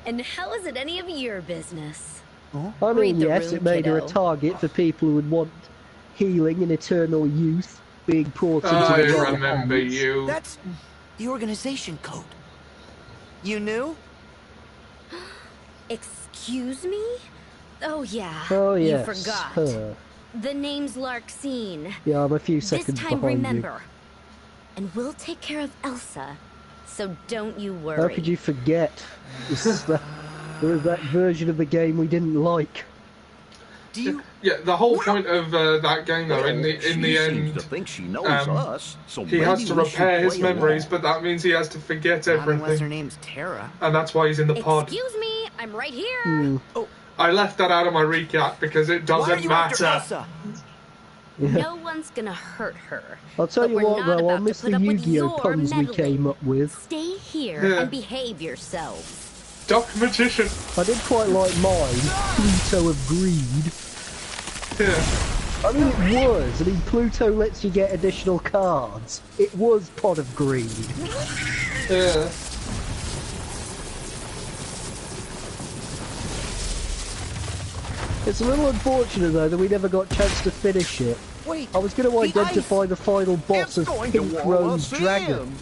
And how is it any of your business? Oh? I Read mean, the yes, room, it made her a kiddo. target for people who would want healing and eternal youth being brought into I the right remember hands. you. That's the organization code. You knew? Excuse me? Oh, yeah. Oh, You yes, forgot. her. The name's Larksine. Yeah, I'm a few This seconds time, behind remember. And we'll take care of Elsa. So don't you you. worry. How could you forget? There was that version of the game we didn't like. Do you? Yeah, the whole point of that game, though, in the she seems end, to think she knows us, so he has to maybe we should repair his play along. memories, but that means he has to forget Not unless her everything, name's Tara. and that's why he's in the pod. Excuse me, I'm right here. Oh, I left that out of my recap because it why are doesn't you after matter. Elsa? No one's gonna hurt her. I'll tell But you we're what, not though, I'll about to miss put the up with Yu-Gi-Oh your puns we meddling. came up with. Stay here Yeah. and behave yourselves. Duck Magician. I did quite like mine, Pluto of Greed. Yeah. I mean, it was. I mean, Pluto lets you get additional cards. It was Pot of Greed. Yeah. It's a little unfortunate, though, that we never got a chance to finish it. Wait. I was going to identify the final boss It's of going to Pink wall Rose us Dragon.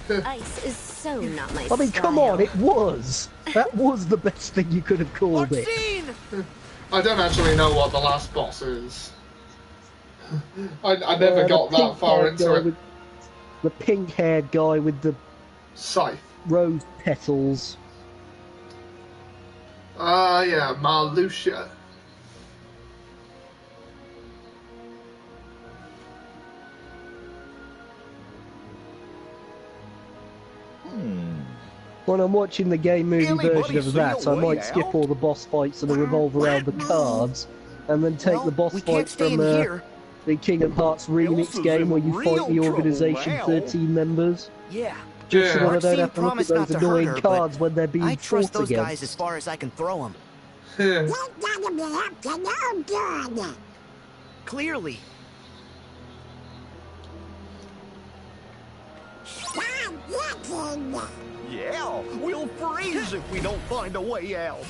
in. Ice is so not my I mean, come style. on, it was. That was the best thing you could have called it. Larksine! I don't actually know what the last boss is. I never The got that far pink-haired into guy it. with- The pink-haired guy with the Scythe. rose petals. Ah, yeah, Marluxia. When I'm watching the game movie Anybody version of see that, a I way might skip out? all the boss fights and revolve around the cards, and then take Well, the boss we can't fights stay from in here. the Kingdom Hearts remix Elsa's game in where you real fight the trouble organization now. 13 members. Yeah. Just so Yeah. that I don't Larksine have to look at promised not those to hurt annoying her, cards but when they're being I trust fought those guys against. as far as I can throw them. Yeah. You gotta be up to no good. Clearly. Stop looking. Yeah, we'll freeze if we don't find a way out.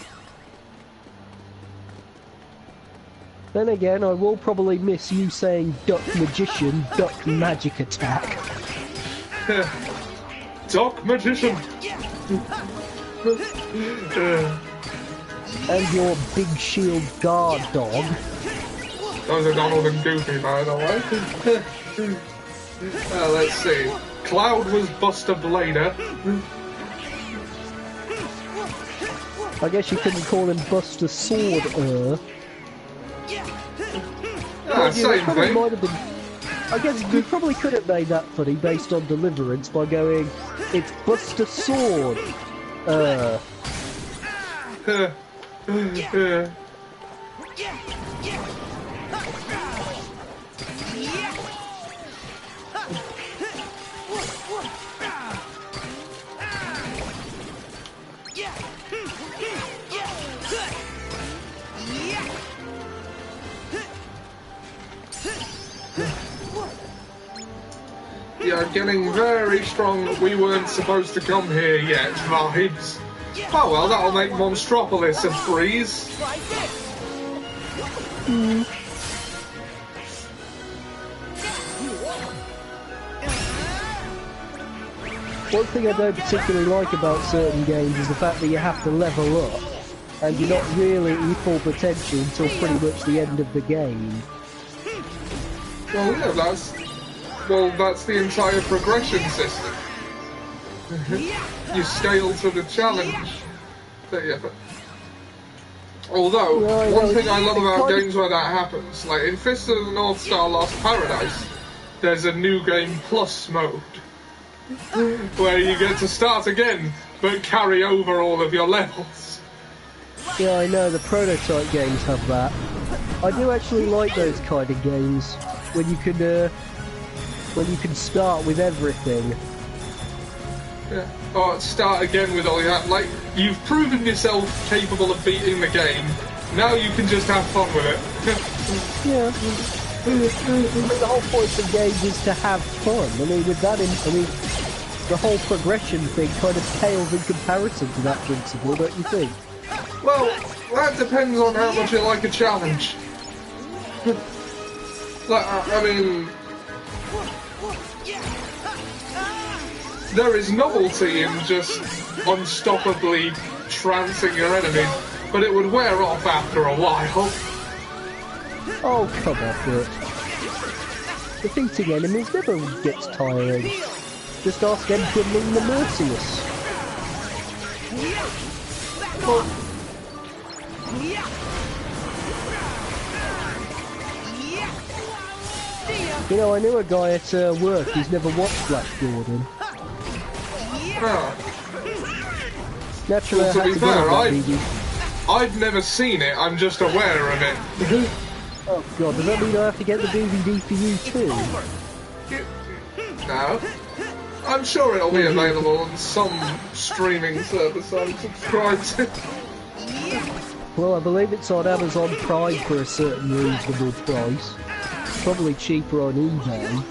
Then again, I will probably miss you saying Duck Magician, Duck Magic Attack. Duck Magician. And your Big Shield Guard Dog. Those are Donald and Goofy, by the way. Let's see. Cloud was Buster Blader. I guess you couldn't call him Buster Sword. Same Probably thing. might have been. I guess you probably could have made that funny based on Deliverance by going, it's Buster Sword. Yeah. You're getting very strong we weren't supposed to come here yet vibes. Oh well, that'll make Monstropolis a breeze. One thing I don't particularly like about certain games is the fact that you have to level up, and you're not really at your full potential until pretty much the end of the game. Well, yeah, that's the entire progression system. You scale to the challenge. But yeah, but although Yeah, one well, thing I love it's about kind of- games where that happens, like in Fist of the North Star Lost Paradise, there's a new game plus mode. where you get to start again, but carry over all of your levels. Yeah, I know, the prototype games have that. I do actually like those kind of games, when you can start with everything. Yeah. Or start again with all that. Like, you've proven yourself capable of beating the game, now you can just have fun with it. Yeah. The whole point of games is to have fun. I mean, with that, the whole progression thing kind of pales in comparison to that principle, don't you think? Well, that depends on how much you like a challenge. Like, I mean, there is novelty in just unstoppably trouncing your enemies, but it would wear off after a while. Oh, come on, Bert. Defeating enemies never gets tiring. Just ask Emperor Ming the Merciless. Well, you know, I knew a guy at work who's never watched Flash Gordon. Naturally, well, to I be had to fair, get on that DVD. I've never seen it, I'm just aware of it. Oh god, does that mean I have to get the DVD for you too? No. I'm sure it'll be available on some streaming service I'm subscribed to. Well, I believe it's on Amazon Prime for a certain reasonable price. Probably cheaper on eBay.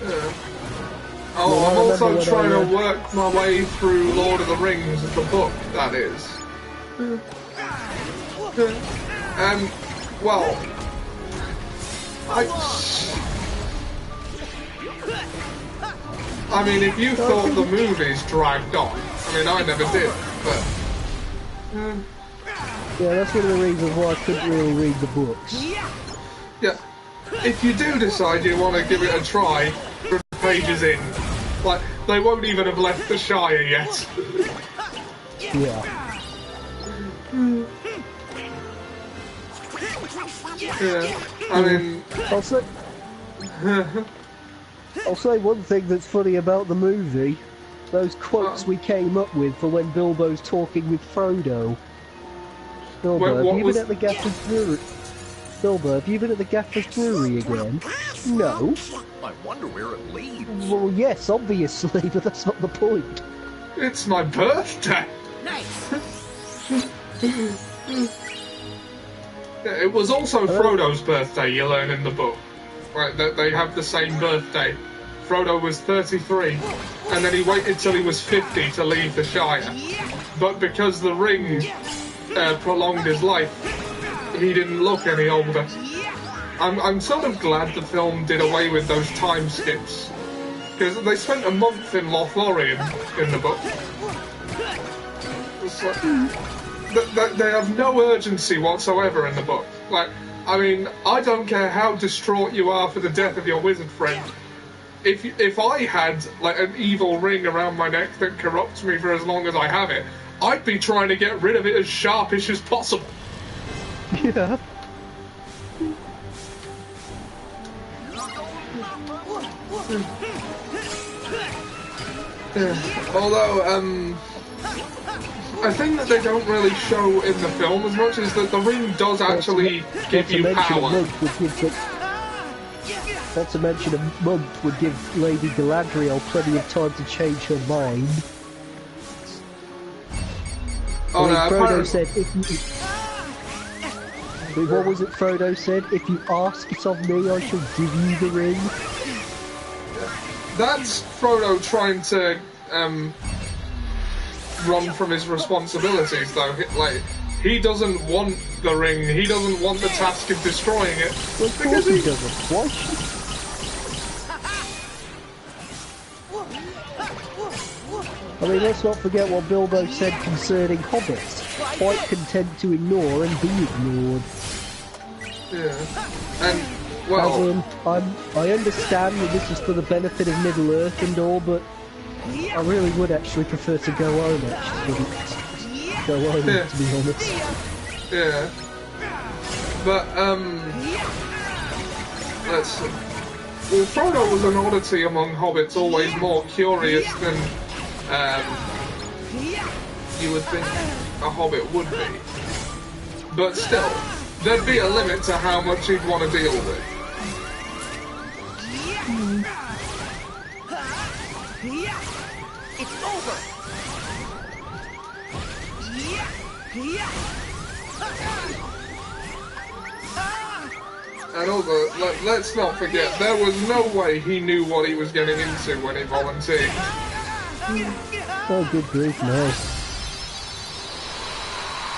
Yeah. Oh, I'm also trying to work my way through Lord of the Rings, the book, that is. And, well, I mean, if you thought the movies dragged on, I mean, I never did, but... Yeah, that's one of the reasons why I couldn't really read the books. Yeah, if you do decide you want to give it a try, 100 pages in, like, they won't even have left the Shire yet. Yeah. Yeah, I mean... I'll say one thing that's funny about the movie. Those quotes we came up with for when Bilbo's talking with Frodo. Bilbo, have you been at the Gaffer's Brewery? Bilbo, have you been at the Gaffer's Brewery again? No. I wonder where it leads. Well, yes, obviously, but that's not the point. It's my birthday! Nice. Yeah, it was also Frodo's birthday, you learn in the book. Right, they have the same birthday. Frodo was 33, and then he waited till he was 50 to leave the Shire. But because the ring prolonged his life, he didn't look any older. I'm sort of glad the film did away with those time skips, because they spent a month in Lothlorien in the book. It's like, they have no urgency whatsoever in the book. Like, I mean, I don't care how distraught you are for the death of your wizard friend. If I had, like, an evil ring around my neck that corrupts me for as long as I have it, I'd be trying to get rid of it as sharpish as possible. Yeah. Although, I think that they don't really show in the film as much as that the ring does actually give you power. Not to mention a month would give Lady Galadriel plenty of time to change her mind. Oh no, Frodo said, what was it Frodo said? If you ask it of me, I shall give you the ring. That's Frodo trying to run from his responsibilities, though. Like, he doesn't want the ring. He doesn't want the task of destroying it. Well, of course he doesn't. Why should... I mean, let's not forget what Bilbo said concerning hobbits. Quite content to ignore and be ignored. Yeah. And, well... As in, I understand that this is for the benefit of Middle-earth and all, but I really would actually prefer to go home, actually. Go home, Yeah. to be honest. Yeah. But, Let's see. Well, Frodo was an oddity among hobbits, always more curious than you would think a hobbit would be. But still, there'd be a limit to how much he'd want to deal with. It's over. And also, let's not forget, there was no way he knew what he was getting into when he volunteered. Oh, good grief, no.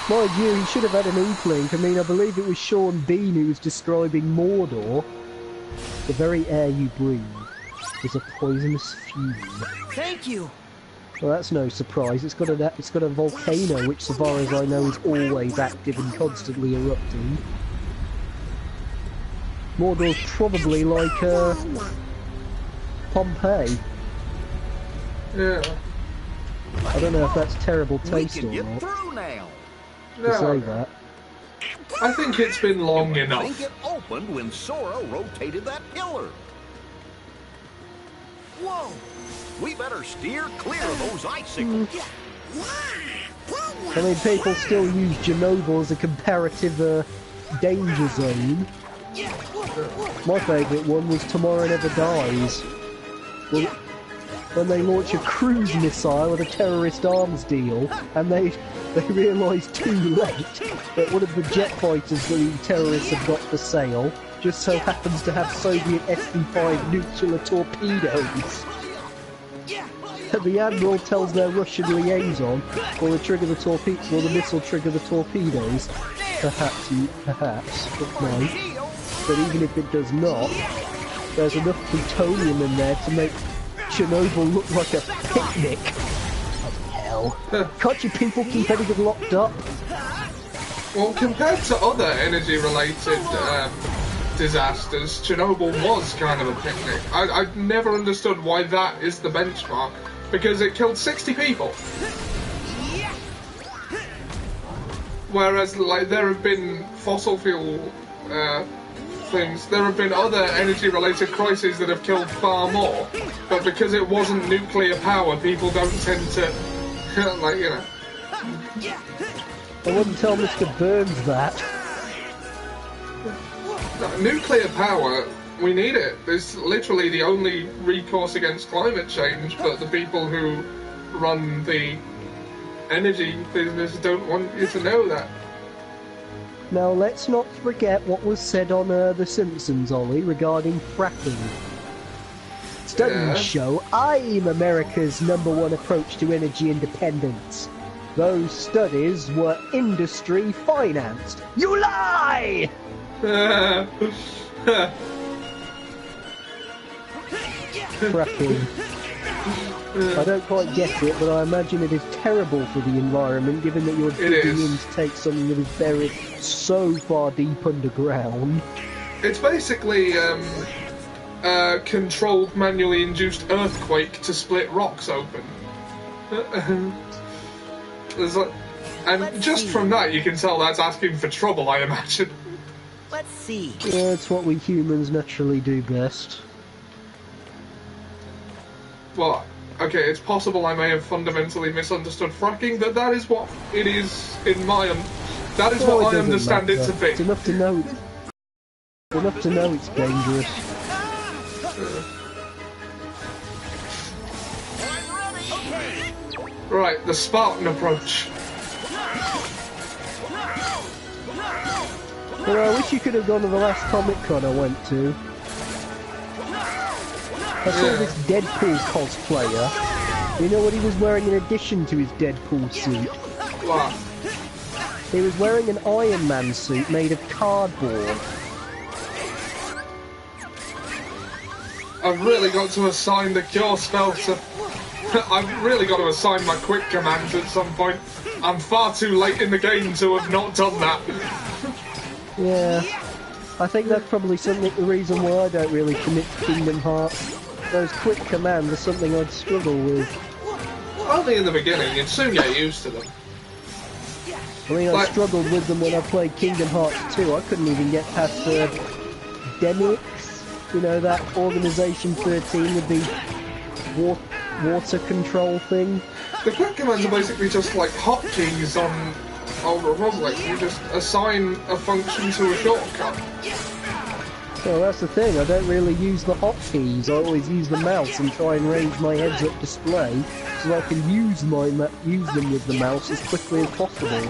Mind you, he should have had an inkling. I mean, I believe it was Sean Bean who was describing Mordor. The very air you breathe is a poisonous fume. Thank you. Well, that's no surprise. It's got a volcano, which, so far as I know, is always active and constantly erupting. Mordor's probably like Pompeii. Yeah. I don't know if that's terrible taste or We can not get through now. to say that. I think it's been long I enough. think it opened when Sora rotated that pillar. Whoa! We better steer clear of those icicles. I mean, people still use Chernobyl as a comparative danger zone. My favourite one was Tomorrow Never Dies. Well, when they launch a cruise missile with a terrorist arms deal, and they realise too late that one of the jet fighters the terrorists have got for sale just so happens to have Soviet SD-5 nuclear torpedoes. And the Admiral tells their Russian liaison, will the missile trigger the torpedoes? Perhaps, but no. But even if it does not, there's enough plutonium in there to make Chernobyl look like a picnic. Bloody hell. Can't you people keep anything locked up? Well, compared to other energy-related disasters, Chernobyl was kind of a picnic. I've never understood why that is the benchmark, because it killed 60 people. Whereas, like, there have been fossil fuel things, there have been other energy-related crises that have killed far more, but because it wasn't nuclear power, people don't tend to, like, you know. I wouldn't tell Mr. Burns that. Nuclear power, we need it. It's literally the only recourse against climate change, but the people who run the energy business don't want you to know that. Now, let's not forget what was said on The Simpsons, Ollie, regarding fracking. Studies show I'm America's #1 approach to energy independence. Those studies were industry financed. You lie! Fracking. I don't quite get it, but I imagine it is terrible for the environment, given that you're digging in to take something that is buried so far deep underground. It's basically a controlled, manually induced earthquake to split rocks open. And just from that, you can tell that's asking for trouble, I imagine. Let's see. Yeah, it's what we humans naturally do best. Well, okay, it's possible I may have fundamentally misunderstood fracking, but that is what it is in my... that is Oh, what it I doesn't understand it matter. to be. It's enough to know it's dangerous. Right, the Spartan approach. Well, I wish you could have gone to the last Comic Con I went to. I saw this Deadpool cosplayer. You know what he was wearing in addition to his Deadpool suit? What? He was wearing an Iron Man suit made of cardboard. I've really got to assign the cure spell to... I've really got to assign my quick commands at some point. I'm far too late in the game to have not done that. Yeah, I think that's probably the reason why I don't really commit to Kingdom Hearts. Those quick commands are something I'd struggle with. Only in the beginning, you'd soon get used to them. I mean, I struggled with them when I played Kingdom Hearts 2. I couldn't even get past Demix. You know, that Organization 13 with the water control thing? The quick commands are basically just like hotkeys on Old Republic. You just assign a function to a shortcut. Well, that's the thing, I don't really use the hotkeys. I always use the mouse and try and range my heads-up display so I can use them with the mouse as quickly as possible.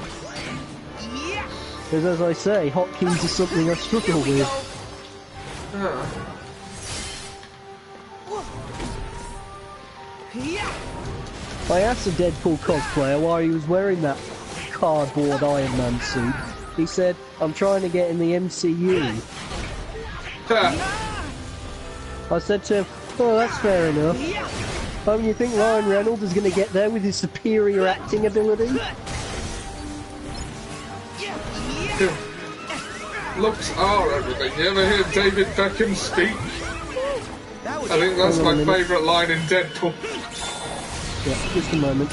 Because as I say, hotkeys are something I struggle with. I asked a Deadpool cosplayer why he was wearing that cardboard Iron Man suit. He said, I'm trying to get in the MCU. I said to him, oh, that's fair enough. Oh, and you think Ryan Reynolds is going to get there with his superior acting ability? Looks are everything. You ever hear David Beckham speak? I think that's my favourite line in Deadpool. Yeah, just a moment.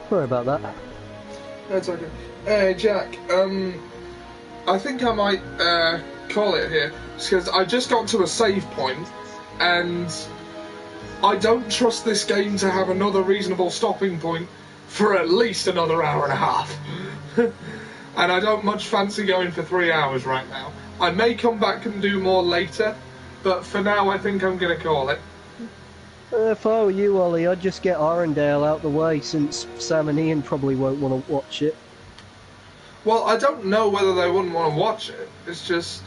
Sorry about that. That's okay. Hey, Jack, I think I might call it here, because I just got to a save point, and I don't trust this game to have another reasonable stopping point for at least another hour and a half. And I don't much fancy going for 3 hours right now. I may come back and do more later, but for now I think I'm going to call it. If I were you, Ollie, I'd just get Arendelle out the way, since Sam and Ian probably won't want to watch it. Well, I don't know whether they wouldn't want to watch it. It's just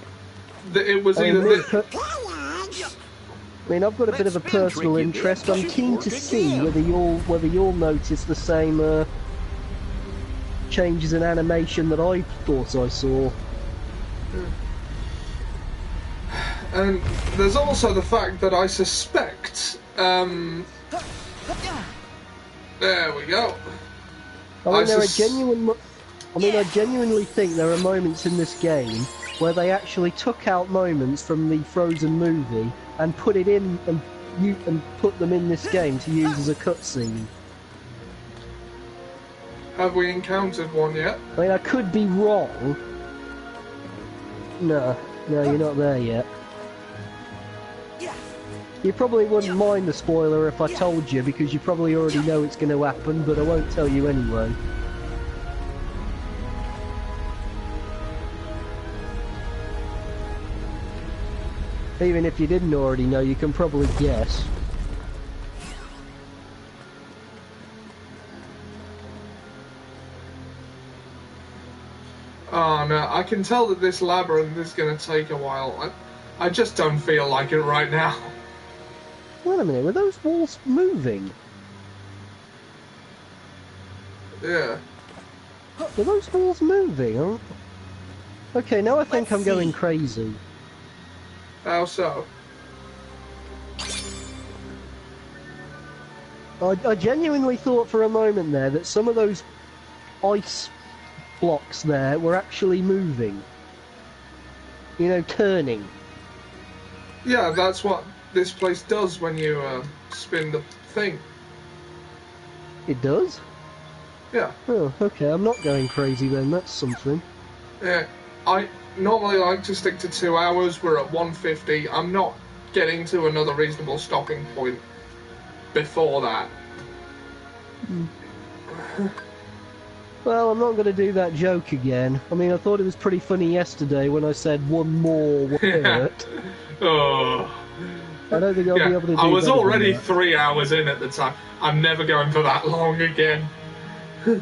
that it was either... I mean, I've got a bit of a personal interest. I'm keen to see whether you'll notice the same changes in animation that I thought I saw. And there's also the fact that I suspect... there we go. I genuinely think there are moments in this game where they actually took out moments from the Frozen movie and put it in and put them in this game to use as a cutscene. Have we encountered one yet? I mean, I could be wrong. No, you're not there yet. You probably wouldn't mind the spoiler if I told you, because you probably already know it's going to happen, but I won't tell you anyway. Even if you didn't already know, you can probably guess. Oh no, I can tell that this labyrinth is going to take a while. I just don't feel like it right now. Wait a minute, were those walls moving? Yeah. Were those walls moving? Okay, now I think I'm going crazy. How so? I genuinely thought for a moment there that some of those ice blocks there were actually moving. You know, turning. Yeah, that's what this place does when you spin the thing. It does? Yeah. Oh, okay, I'm not going crazy then, that's something. Yeah, I normally like to stick to 2 hours. We're at 150. I'm not getting to another reasonable stopping point before that. Well, I'm not going to do that joke again. I mean, I thought it was pretty funny yesterday when I said one more will hurt. Oh. I don't think I'll be able to do I was better than already that. 3 hours in at the time. I'm never going for that long again. I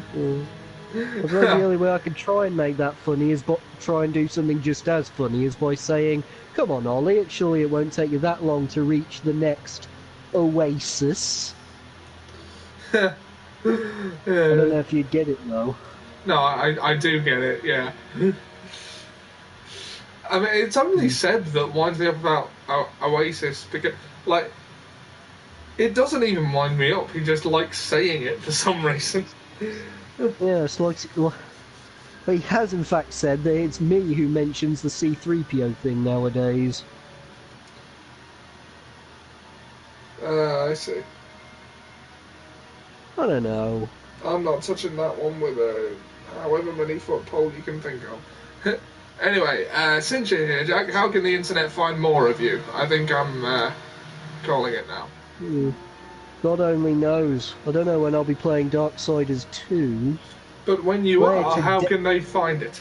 suppose the only way I could try and make that funny is try and do something just as funny is by saying, "Come on, Ollie, surely it won't take you that long to reach the next oasis." I don't know if you'd get it though. No, I do get it, yeah. I mean, it's only said that winds me up about Oasis because, like, it doesn't even wind me up. He just likes saying it for some reason. Yeah, it's like, well, he has in fact said that it's me who mentions the C-3PO thing nowadays. I see. I don't know. I'm not touching that one with however many foot pole you can think of. Anyway, since you're here, Jack, how can the internet find more of you? I think I'm calling it now. God only knows. I don't know when I'll be playing Darksiders 2. But when you Where are, to how can they find it?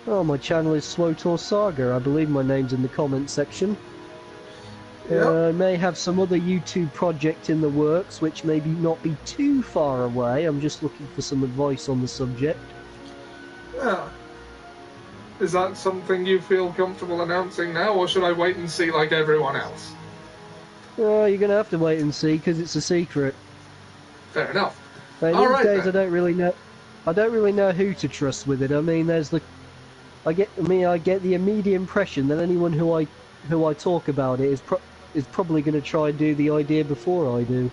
Oh, my channel is Swotor Saga. I believe my name's in the comments section. I may have some other YouTube project in the works, which maybe not be too far away. I'm just looking for some advice on the subject. Yeah. Is that something you feel comfortable announcing now, or should I wait and see like everyone else? Oh, you're going to have to wait and see, because it's a secret. Fair enough. These Alright days, then. I don't really know who to trust with it. I mean, I get the immediate impression that anyone who I talk about it is probably going to try and do the idea before I do.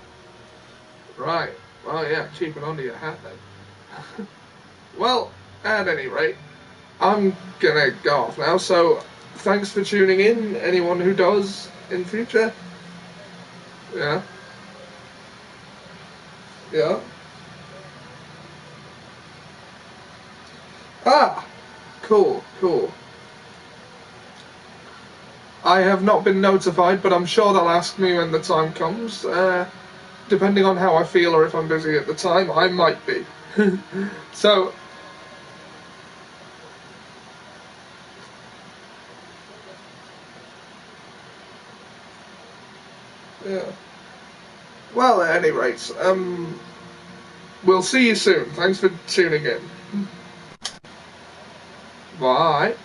Right. Well, yeah, keep it under your hat then. Well, at any rate, I'm gonna go off now, so thanks for tuning in, anyone who does in future. Yeah. Yeah. Ah! Cool, cool. I have not been notified, but I'm sure they'll ask me when the time comes. Depending on how I feel or if I'm busy at the time, I might be. So, yeah. Well, at any rate, we'll see you soon. Thanks for tuning in. Bye.